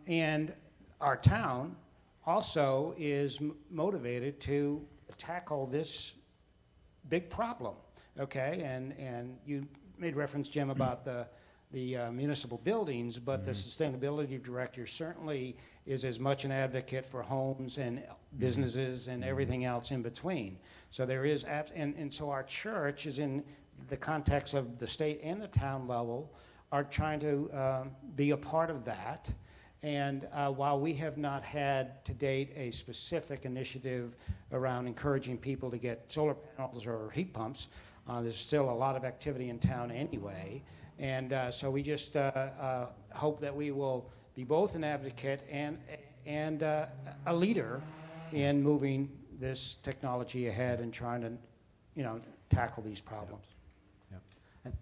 And our town also is motivated to tackle this big problem, okay? And you made reference, Jim, about the municipal buildings, but the sustainability director certainly is as much an advocate for homes and businesses and everything else in between. So there is, and so our church is in the context of the state and the town level are trying to be a part of that. And while we have not had to date a specific initiative around encouraging people to get solar panels or heat pumps, there's still a lot of activity in town anyway. And so we just hope that we will be both an advocate and a leader in moving this technology ahead and trying to, tackle these problems. Yep.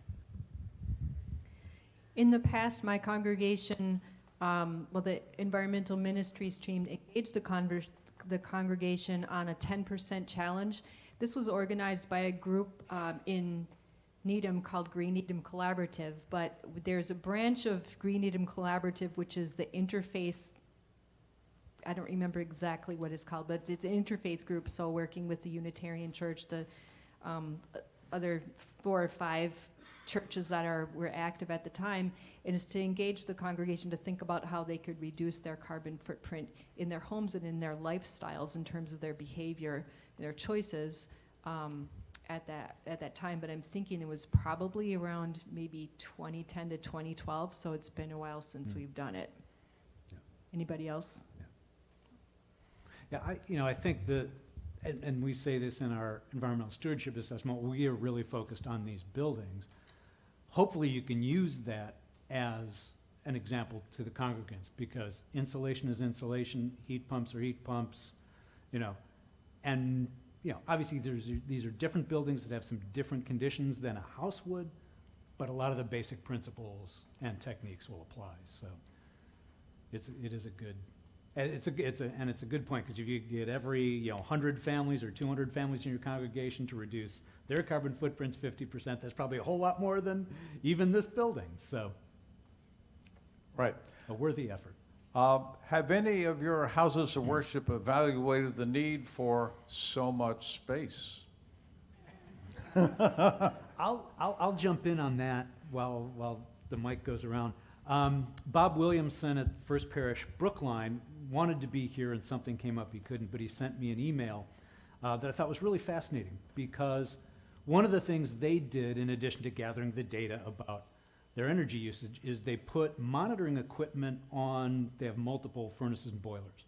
In the past, my congregation, the environmental ministry stream engaged the congregation on a 10% challenge. This was organized by a group in Needham called Green Needham Collaborative, but there's a branch of Green Needham Collaborative which is the Interfaith. I don't remember exactly what it's called, but it's an interfaith group, so working with the Unitarian Church, the other 4 or 5 churches that were active at the time, and is to engage the congregation to think about how they could reduce their carbon footprint in their homes and in their lifestyles in terms of their behavior, their choices at that time. But I'm thinking it was probably around maybe 2010 to 2012, so it's been a while since we've done it. Yeah. Anybody else? Yeah, I think and we say this in our environmental stewardship assessment, we are really focused on these buildings. Hopefully you can use that as an example to the congregants, because insulation is insulation, heat pumps are heat pumps, and obviously these are different buildings that have some different conditions than a house would, but a lot of the basic principles and techniques will apply. So it's a good point, because if you get every 100 families or 200 families in your congregation to reduce their carbon footprints 50%, that's probably a whole lot more than even this building. So, Right. a worthy effort. Have any of your houses of worship evaluated the need for so much space? I'll jump in on that while the mic goes around. Bob Williamson at First Parish Brookline wanted to be here, and something came up he couldn't, but he sent me an email that I thought was really fascinating, because one of the things they did, in addition to gathering the data about their energy usage, is they put monitoring equipment on. They have multiple furnaces and boilers.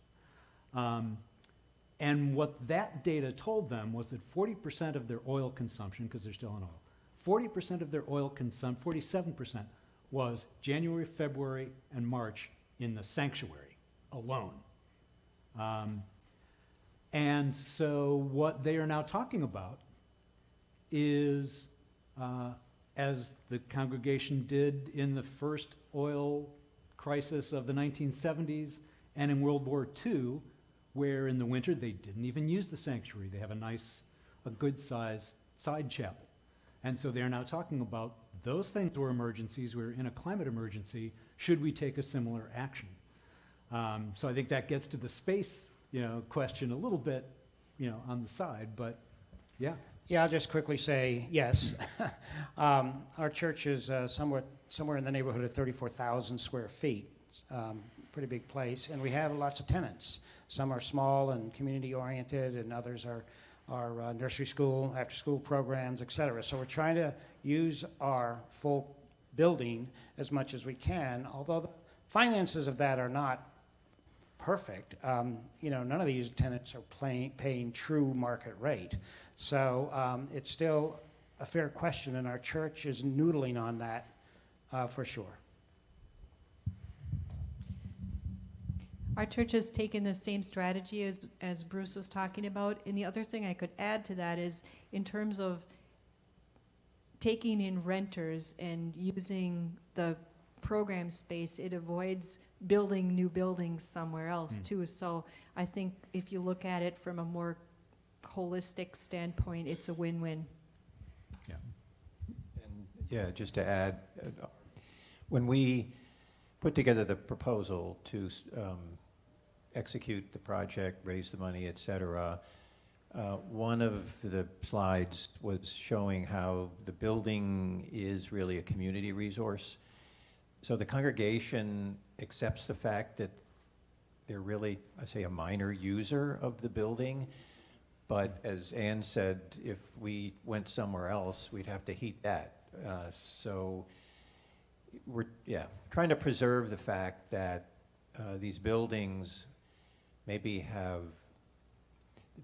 And what that data told them was that 40% of their oil consumption, because they're still on oil, 40% of their oil consumption, 47% was January, February, and March in the sanctuary alone. And so what they are now talking about is, as the congregation did in the first oil crisis of the 1970s and in World War II, where in the winter they didn't even use the sanctuary. They have a good-sized side chapel. And so they're now talking about those things were emergencies. We're in a climate emergency. Should we take a similar action? So I think that gets to the space, question a little bit, on the side, but yeah. Yeah, I'll just quickly say yes. Our church is somewhere in the neighborhood of 34,000 square feet. Pretty big place, and we have lots of tenants. Some are small and community-oriented, and others are nursery school, after-school programs, et cetera. So we're trying to use our full building as much as we can, although the finances of that are not perfect. None of these tenants are paying true market rate. So it's still a fair question, and our church is noodling on that for sure. Our church has taken the same strategy as Bruce was talking about. And the other thing I could add to that is, in terms of taking in renters and using the program space, it avoids building new buildings somewhere else too. So I think if you look at it from a more holistic standpoint, it's a win-win. Yeah. And yeah, just to add, when we put together the proposal to execute the project, raise the money, et cetera, one of the slides was showing how the building is really a community resource. So the congregation accepts the fact that they're really, I say, a minor user of the building. But as Ann said, if we went somewhere else, we'd have to heat that. So we're, trying to preserve the fact that these buildings maybe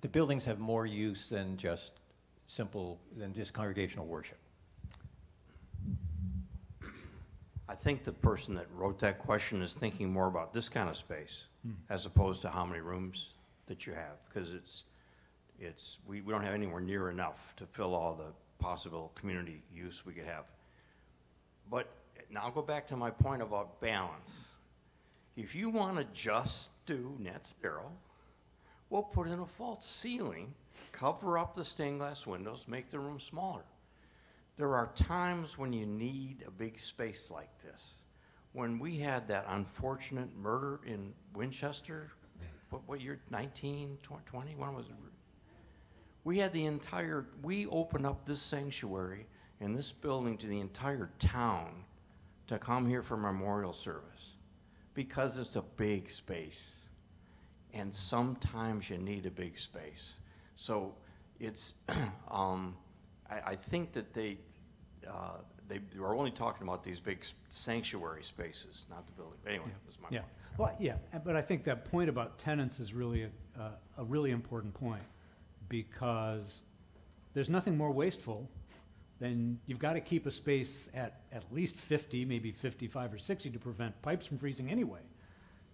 the buildings have more use than just congregational worship. I think the person that wrote that question is thinking more about this kind of space as opposed to how many rooms that you have, because we don't have anywhere near enough to fill all the possible community use we could have. But now I'll go back to my point about balance. If you want to just do net sterile, we'll put in a false ceiling, cover up the stained glass windows, make the room smaller. There are times when you need a big space like this. When we had that unfortunate murder in Winchester, what year, 19, 20, when was it? We opened up this sanctuary and this building to the entire town to come here for memorial service because it's a big space. And sometimes you need a big space. So it's, I think that they were only talking about these big sanctuary spaces, not the building. Anyway, that's my point. Well, yeah, but I think that point about tenants is really a really important point, because there's nothing more wasteful than you've got to keep a space at least 50, maybe 55 or 60 to prevent pipes from freezing anyway.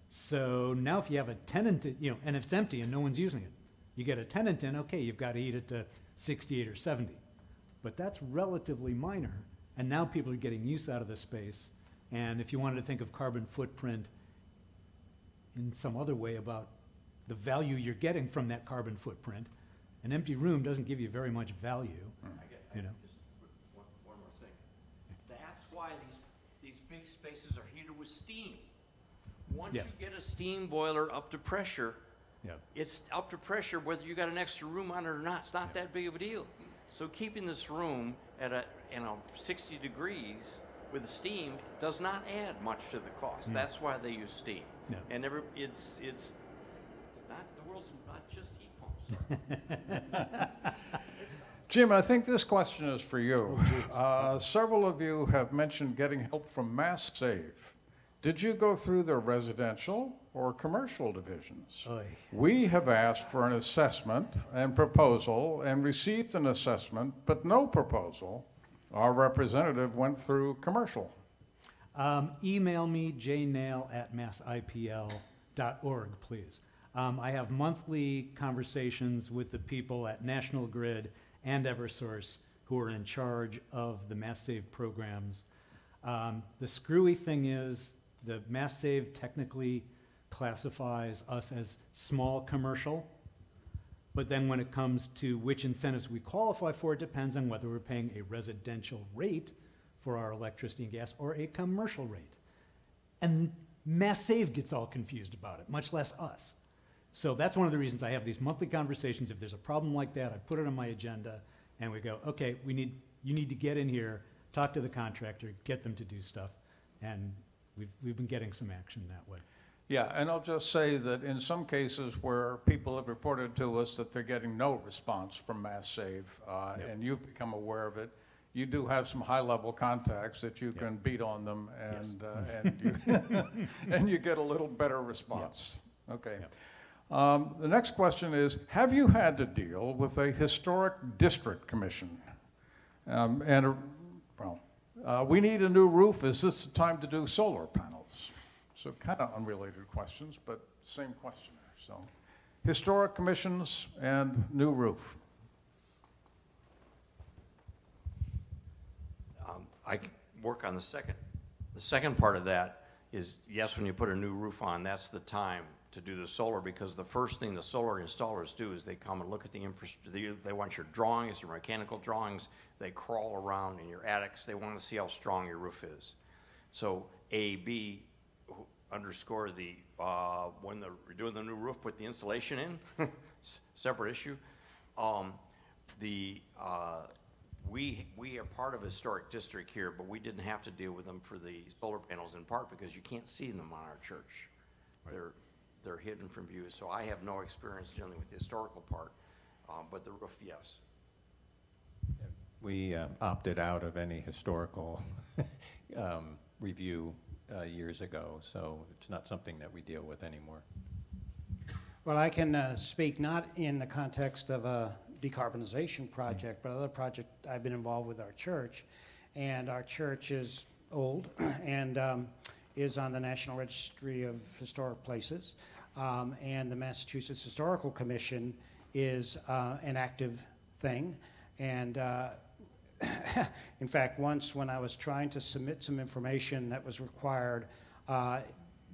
So now if you have a tenant, and if it's empty and no one's using it, you get a tenant in, okay, you've got to heat it to 68 or 70. But that's relatively minor, and now people are getting use out of the space. And if you wanted to think of carbon footprint in some other way about the value you're getting from that carbon footprint, an empty room doesn't give you very much value. Just one more thing. That's why these big spaces are heated with steam. Once you get a steam boiler up to pressure, it's up to pressure whether you got an extra room on it or not. It's not that big of a deal. So keeping this room at 60 degrees with steam does not add much to the cost. That's why they use steam. And it's not, the world's not just heat pumps. Jim, I think this question is for you. Several of you have mentioned getting help from MassSave. Did you go through their residential or commercial divisions? Oy. We have asked for an assessment and proposal and received an assessment, but no proposal. Our representative went through commercial. Email me, jnail@massipl.org, please. I have monthly conversations with the people at National Grid and Eversource who are in charge of the MassSave programs. The screwy thing is the MassSave technically classifies us as small commercial, but then when it comes to which incentives we qualify for, it depends on whether we're paying a residential rate for our electricity and gas or a commercial rate. And MassSave gets all confused about it, much less us. So that's one of the reasons I have these monthly conversations. If there's a problem like that, I put it on my agenda and we go, okay, you need to get in here, talk to the contractor, get them to do stuff. And we've been getting some action that way. Yeah, and I'll just say that in some cases where people have reported to us that they're getting no response from MassSave, and you've become aware of it, you do have some high-level contacts that you can beat on them, and and you get a little better response. Okay. The next question is, have you had to deal with a historic district commission? We need a new roof. Is this the time to do solar panels? So kind of unrelated questions, but same questioner. So historic commissions and new roof. I work on the second. The second part of that is, yes, when you put a new roof on, that's the time to do the solar, because the first thing the solar installers do is they come and look at the infrastructure. They want your drawings, your mechanical drawings. They crawl around in your attics. They want to see how strong your roof is. So A.B. underscore the, when they're doing the new roof, put the insulation in, separate issue. The we are part of a historic district here, but we didn't have to deal with them for the solar panels in part because you can't see them on our church. Right. They're hidden from view, so I have no experience dealing with the historical part, but the roof, yes. We opted out of any historical review years ago, so it's not something that we deal with anymore. Well, I can speak not in the context of a decarbonization project, but other project I've been involved with our church. And our church is old and is on the National Registry of Historic Places. And the Massachusetts Historical Commission is an active thing. And in fact, once when I was trying to submit some information that was required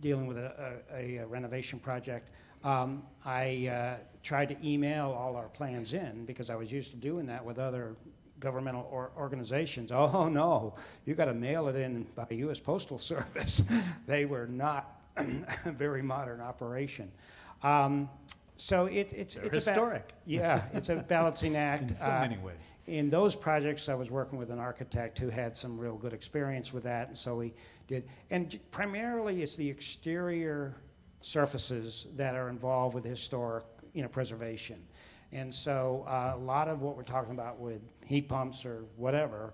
dealing with a renovation project, I tried to email all our plans in because I was used to doing that with other governmental organizations. Oh no, you got to mail it in by U.S. Postal Service. They were not a very modern operation. So it's historic. It's a balancing act. In so many ways. In those projects, I was working with an architect who had some real good experience with that, and so we did. And primarily, it's the exterior surfaces that are involved with historic, preservation. And so a lot of what we're talking about with heat pumps or whatever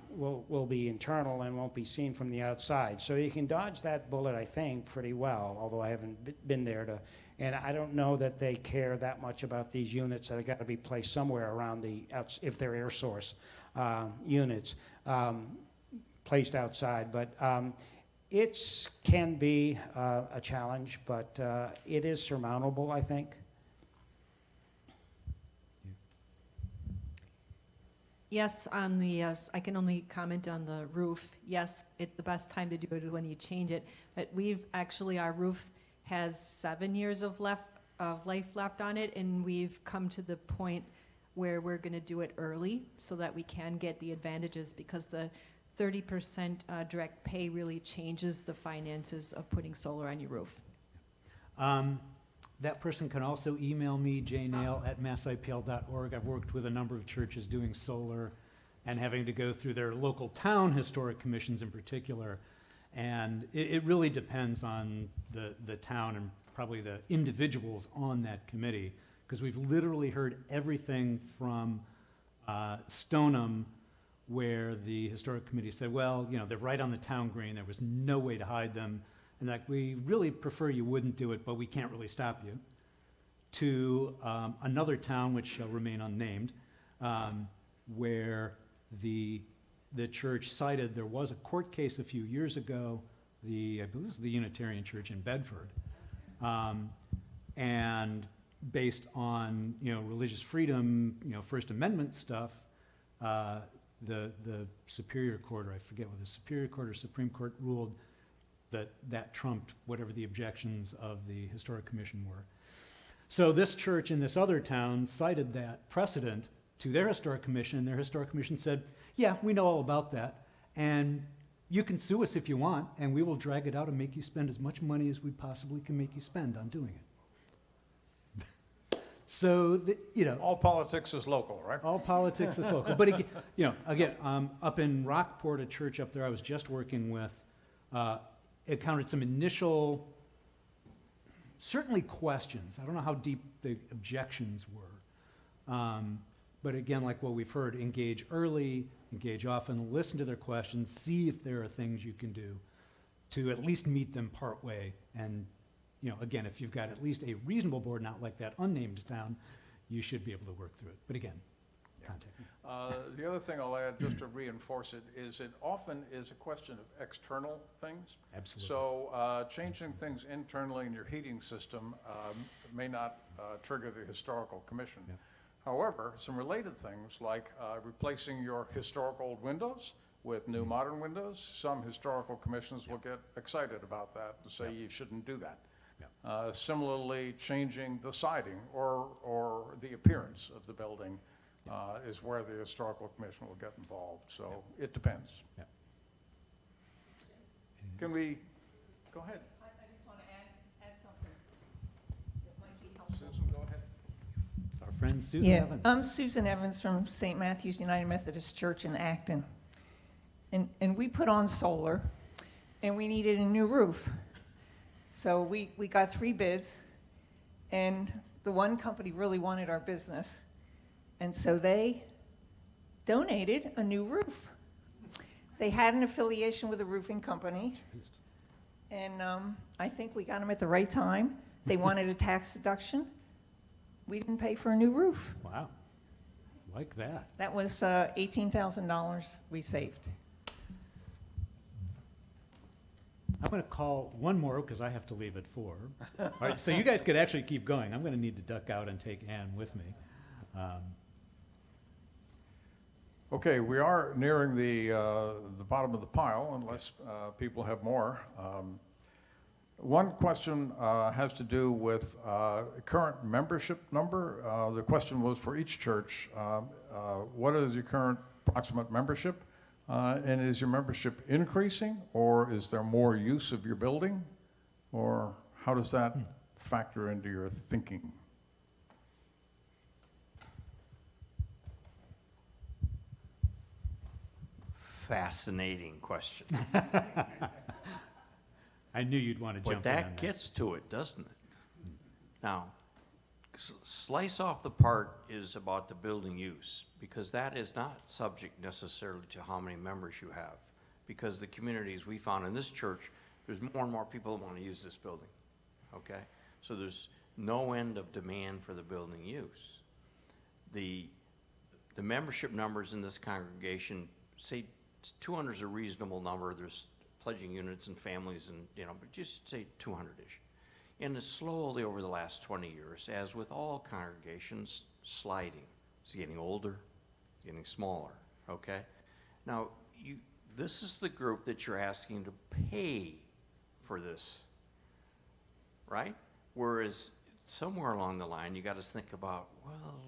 will be internal and won't be seen from the outside. So you can dodge that bullet, I think, pretty well, although I haven't been there to. And I don't know that they care that much about these units that have got to be placed somewhere around if they're air source units placed outside. But it can be a challenge, but it is surmountable, I think. Yes, on the, I can only comment on the roof. Yes, the best time to do it is when you change it. But our roof has 7 years of life left on it, and we've come to the point where we're going to do it early so that we can get the advantages, because the 30% direct pay really changes the finances of putting solar on your roof. That person can also email me, jnail@massipl.org. I've worked with a number of churches doing solar and having to go through their local town historic commissions in particular. And it really depends on the town and probably the individuals on that committee, because we've literally heard everything from Stoneham, where the historic committee said, well, they're right on the town green. There was no way to hide them. And like, we really prefer you wouldn't do it, but we can't really stop you, to another town, which shall remain unnamed, where the church cited there was a court case a few years ago, I believe it was the Unitarian Church in Bedford, and based on religious freedom, First Amendment stuff, the Superior Court, or I forget what the Superior Court or Supreme Court ruled that trumped whatever the objections of the Historic Commission were. So this church in this other town cited that precedent to their Historic Commission, and their Historic Commission said, yeah, we know all about that, and you can sue us if you want, and we will drag it out and make you spend as much money as we possibly can make you spend on doing it. So, All politics is local, right? all politics is local. But again, up in Rockport, a church up there I was just working with, encountered some initial, certainly questions. I don't know how deep the objections were. But again, like what we've heard, engage early, engage often, listen to their questions, see if there are things you can do to at least meet them partway. And, again, if you've got at least a reasonable board, not like that unnamed town, you should be able to work through it. But again, contact me. The other thing I'll add, just to reinforce it, is it often is a question of external things. Absolutely. So changing things internally in your heating system may not trigger the historical commission. Yeah. However, some related things like replacing your historic old windows with new modern windows, some historical commissions will get excited about that and say you shouldn't do that. Yeah. Similarly, changing the siding or the appearance of the building is where the historical commission will get involved. So it depends. Yeah. Can we, go ahead, I just want to add something that might be helpful. Susan, go ahead. It's our friend Susan Yeah, Evans. I'm Susan Evans from St. Matthew's United Methodist Church in Acton. And we put on solar, and we needed a new roof. So we got 3 bids, and the one company really wanted our business. And so they donated a new roof. They had an affiliation with a roofing company, and I think we got them at the right time. They wanted a tax deduction. We didn't pay for a new roof. Wow, like that. That was $18,000 we saved. I'm going to call one more because I have to leave at 4. All right, so you guys could actually keep going. I'm going to need to duck out and take Ann with me. Okay, we are nearing the bottom of the pile, unless people have more. One question has to do with current membership number. The question was for each church, what is your current approximate membership? And is your membership increasing, or is there more use of your building? Or how does that factor into your thinking? Fascinating question. I knew you'd want to But jump in on that that. gets to it, doesn't it? Now, slice off the part is about the building use, because that is not subject necessarily to how many members you have. Because the communities we found in this church, there's more and more people who want to use this building, okay? So there's no end of demand for the building use. The membership numbers in this congregation, say 200 is a reasonable number. There's pledging units and families and, but just say 200-ish. And it's slowly over the last 20 years, as with all congregations, sliding. It's getting older, getting smaller, okay? Now, this is the group that you're asking to pay for this, right? Whereas somewhere along the line, you got to think about, well,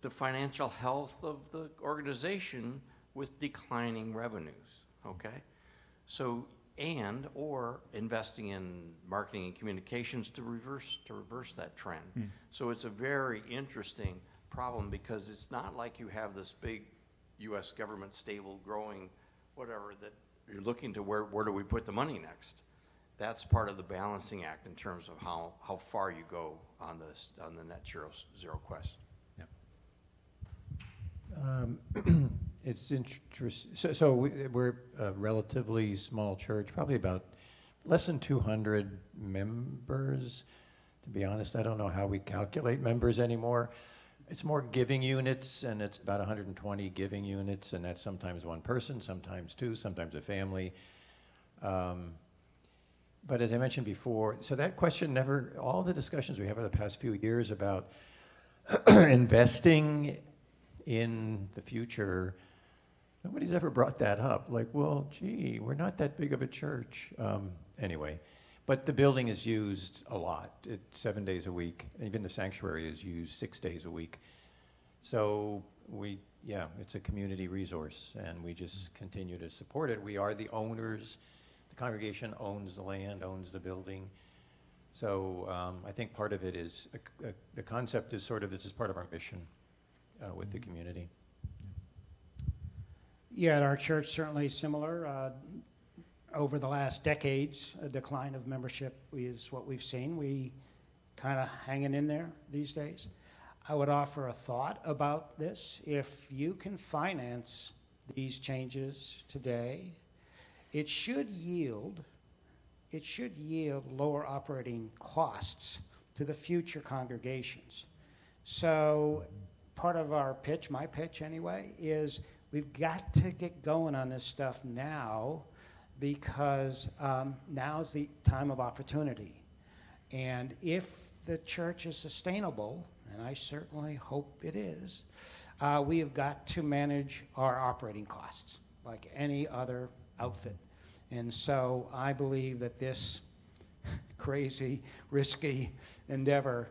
the financial health of the organization with declining revenues, okay? So, or investing in marketing and communications to reverse that trend. So it's a very interesting problem, because it's not like you have this big U.S. government stable, growing, whatever, that you're looking to where do we put the money next. That's part of the balancing act in terms of how far you go on the net zero quest. It's interesting. So we're a relatively small church, probably about less than 200 members. To be honest, I don't know how we calculate members anymore. It's more giving units, and it's about 120 giving units, and that's sometimes one person, sometimes 2, sometimes a family. But as I mentioned before, so that question all the discussions we have over the past few years about investing in the future, nobody's ever brought that up. Like, well, gee, we're not that big of a church. Anyway, but the building is used a lot. It's 7 days a week. Even the sanctuary is used 6 days a week. So it's a community resource, and we just continue to support it. We are the owners. The congregation owns the land, owns the building. So I think part of it is, the concept is sort of, this is part of our mission with the community. Yeah, at our church, certainly similar. Over the last decades, a decline of membership is what we've seen. We kind of hanging in there these days. I would offer a thought about this. If you can finance these changes today, it should yield lower operating costs to the future congregations. So part of our pitch, my pitch anyway, is we've got to get going on this stuff now, because now's the time of opportunity. And if the church is sustainable, and I certainly hope it is, we have got to manage our operating costs like any other outfit. And so I believe that this crazy, risky endeavor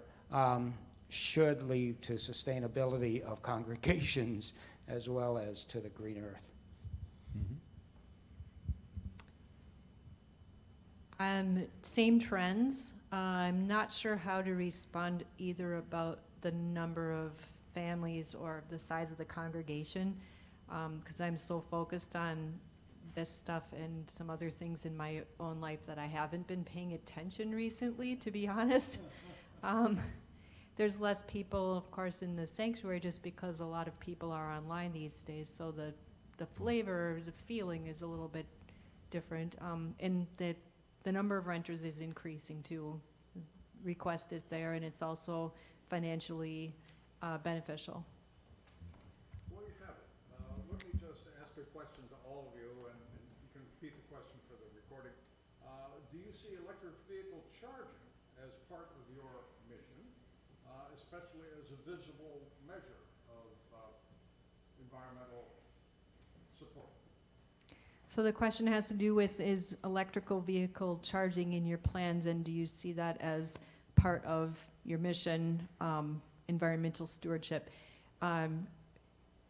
should lead to sustainability of congregations as well as to the green earth. Same trends. I'm not sure how to respond either about the number of families or the size of the congregation, because I'm so focused on this stuff and some other things in my own life that I haven't been paying attention recently, to be honest. There's less people, of course, in the sanctuary just because a lot of people are online these days, so the flavor, the feeling is a little bit different. And the number of renters is increasing too. Request is there, and it's also financially beneficial. Well, you have it. Let me just ask a question to all of you, and you can repeat the question for the recording. Do you see electric vehicle charging as part of your mission, especially as a visible measure of environmental support? So the question has to do with, is electrical vehicle charging in your plans, and do you see that as part of your mission, environmental stewardship? The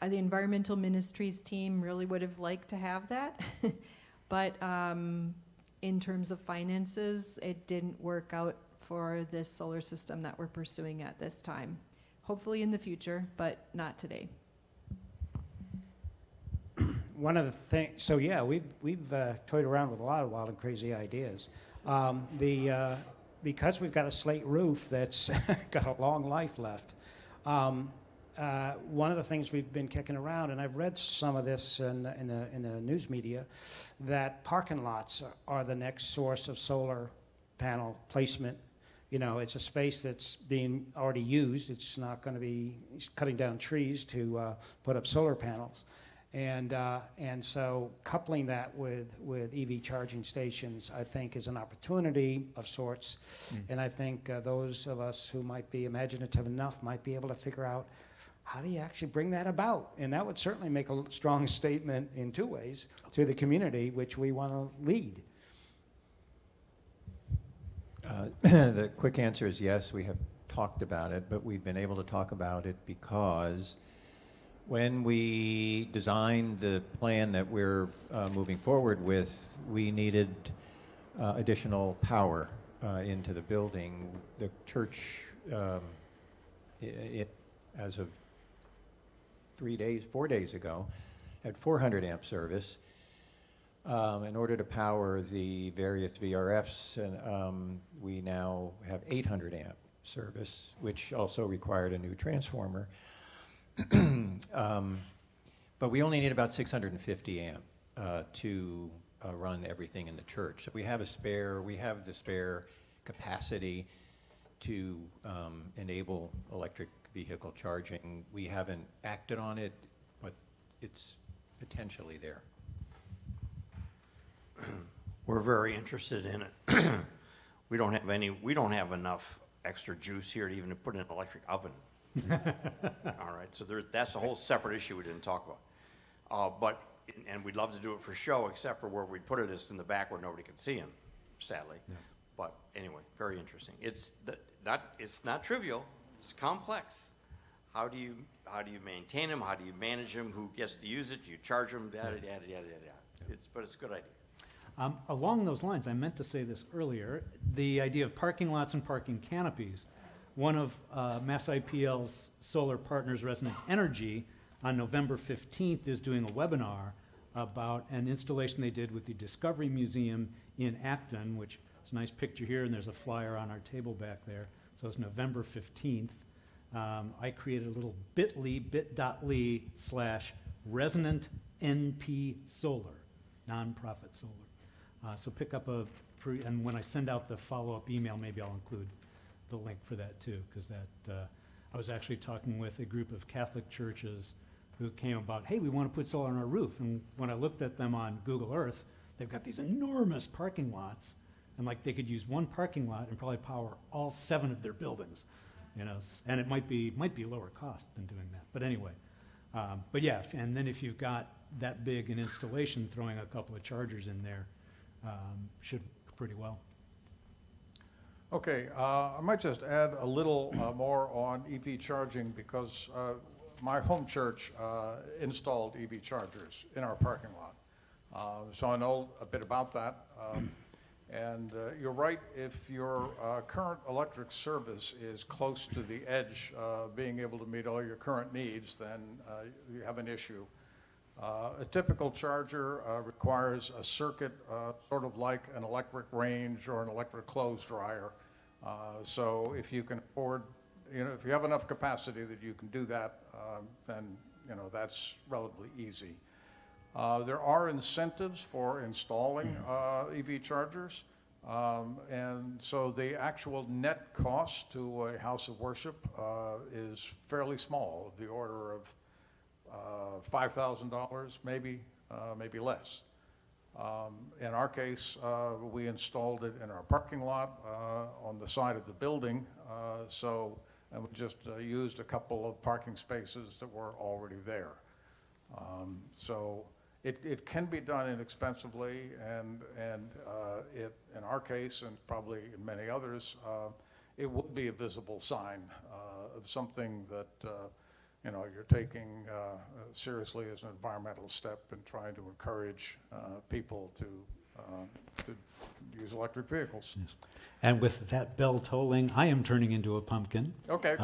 environmental ministries team really would have liked to have that, but in terms of finances, it didn't work out for this solar system that we're pursuing at this time. Hopefully in the future, but not today. One of the things, so yeah, we've toyed around with a lot of wild and crazy ideas. Because we've got a slate roof that's got a long life left, one of the things we've been kicking around, and I've read some of this in the news media, that parking lots are the next source of solar panel placement. You know, it's a space that's being already used. It's not going to be cutting down trees to put up solar panels. And so coupling that with EV charging stations, I think, is an opportunity of sorts. And I think those of us who might be imaginative enough might be able to figure out, how do you actually bring that about? And that would certainly make a strong statement in two ways to the community, which we want to lead. The quick answer is yes, we have talked about it, but we've been able to talk about it because when we designed the plan that we're moving forward with, we needed additional power into the building. The church, as of 4 days ago, had 400 amp service. In order to power the various VRFs, and we now have 800 amp service, which also required a new transformer. But we only need about 650 amp to run everything in the church. So we have the spare capacity to enable electric vehicle charging. We haven't acted on it, but it's potentially there. We're very interested in it. We don't have enough extra juice here to even put in an electric oven. All right, so that's a whole separate issue we didn't talk about. And we'd love to do it for show, except for where we'd put it is in the back where nobody can see him, sadly. Yeah. But anyway, very interesting. It's not trivial. It's complex. How do you maintain them? How do you manage them? Who gets to use it? Do you charge them? Yada yada yada yada. But it's a good idea. Along those lines, I meant to say this earlier, the idea of parking lots and parking canopies. One of MassIPL's solar partners, Resonant Energy, on November 15th is doing a webinar about an installation they did with the Discovery Museum in Acton, which is a nice picture here, and there's a flyer on our table back there. So it's November 15th. I created a little bit.ly/Resonant NP Solar, nonprofit solar. So pick up and when I send out the follow-up email, maybe I'll include the link for that too, because I was actually talking with a group of Catholic churches who came about, hey, we want to put solar on our roof. And when I looked at them on Google Earth, they've got these enormous parking lots, and like they could use one parking lot and probably power all 7 of their buildings, you know. And it might be lower cost than doing that. But anyway, but yeah, and then if you've got that big an installation, throwing a couple of chargers in there should work pretty well. Okay, I might just add a little more on EV charging, because my home church installed EV chargers in our parking lot. So I know a bit about that. And you're right, if your current electric service is close to the edge of being able to meet all your current needs, then you have an issue. A typical charger requires a circuit sort of like an electric range or an electric clothes dryer. So if you can afford, if you have enough capacity that you can do that, then that's relatively easy. There are incentives for installing EV chargers, and so the actual net cost to a house of worship is fairly small, the order of $5,000, maybe less. In our case, we installed it in our parking lot on the side of the building, and we just used a couple of parking spaces that were already there. So it can be done inexpensively, and in our case, and probably in many others, it would be a visible sign of something that you're taking seriously as an environmental step and trying to encourage people to use electric vehicles. Yes. And with that bell tolling, I am turning into a pumpkin. Okay.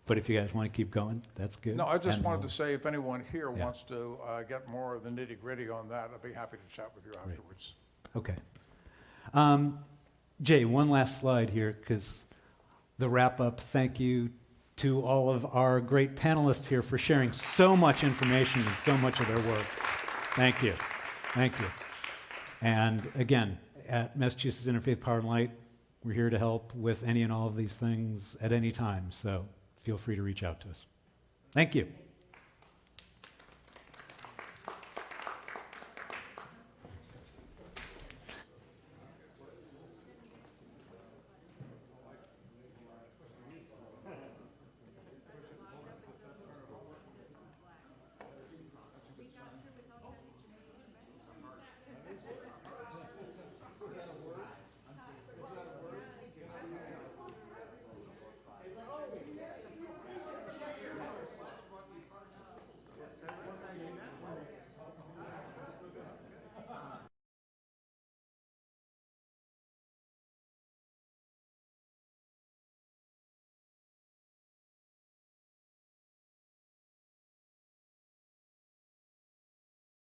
But if you guys want to keep going, that's good. No, I just And wanted we'll- to say, if anyone here Yeah. wants to get more of the nitty-gritty on that, I'd be happy to chat with you afterwards. Okay. Jay, one last slide here, because the wrap-up. Thank you to all of our great panelists here for sharing so much information and so much of their work. Thank you. Thank you. And again, at Massachusetts Interfaith Power and Light, we're here to help with any and all of these things at any time, so feel free to reach out to us. Thank you.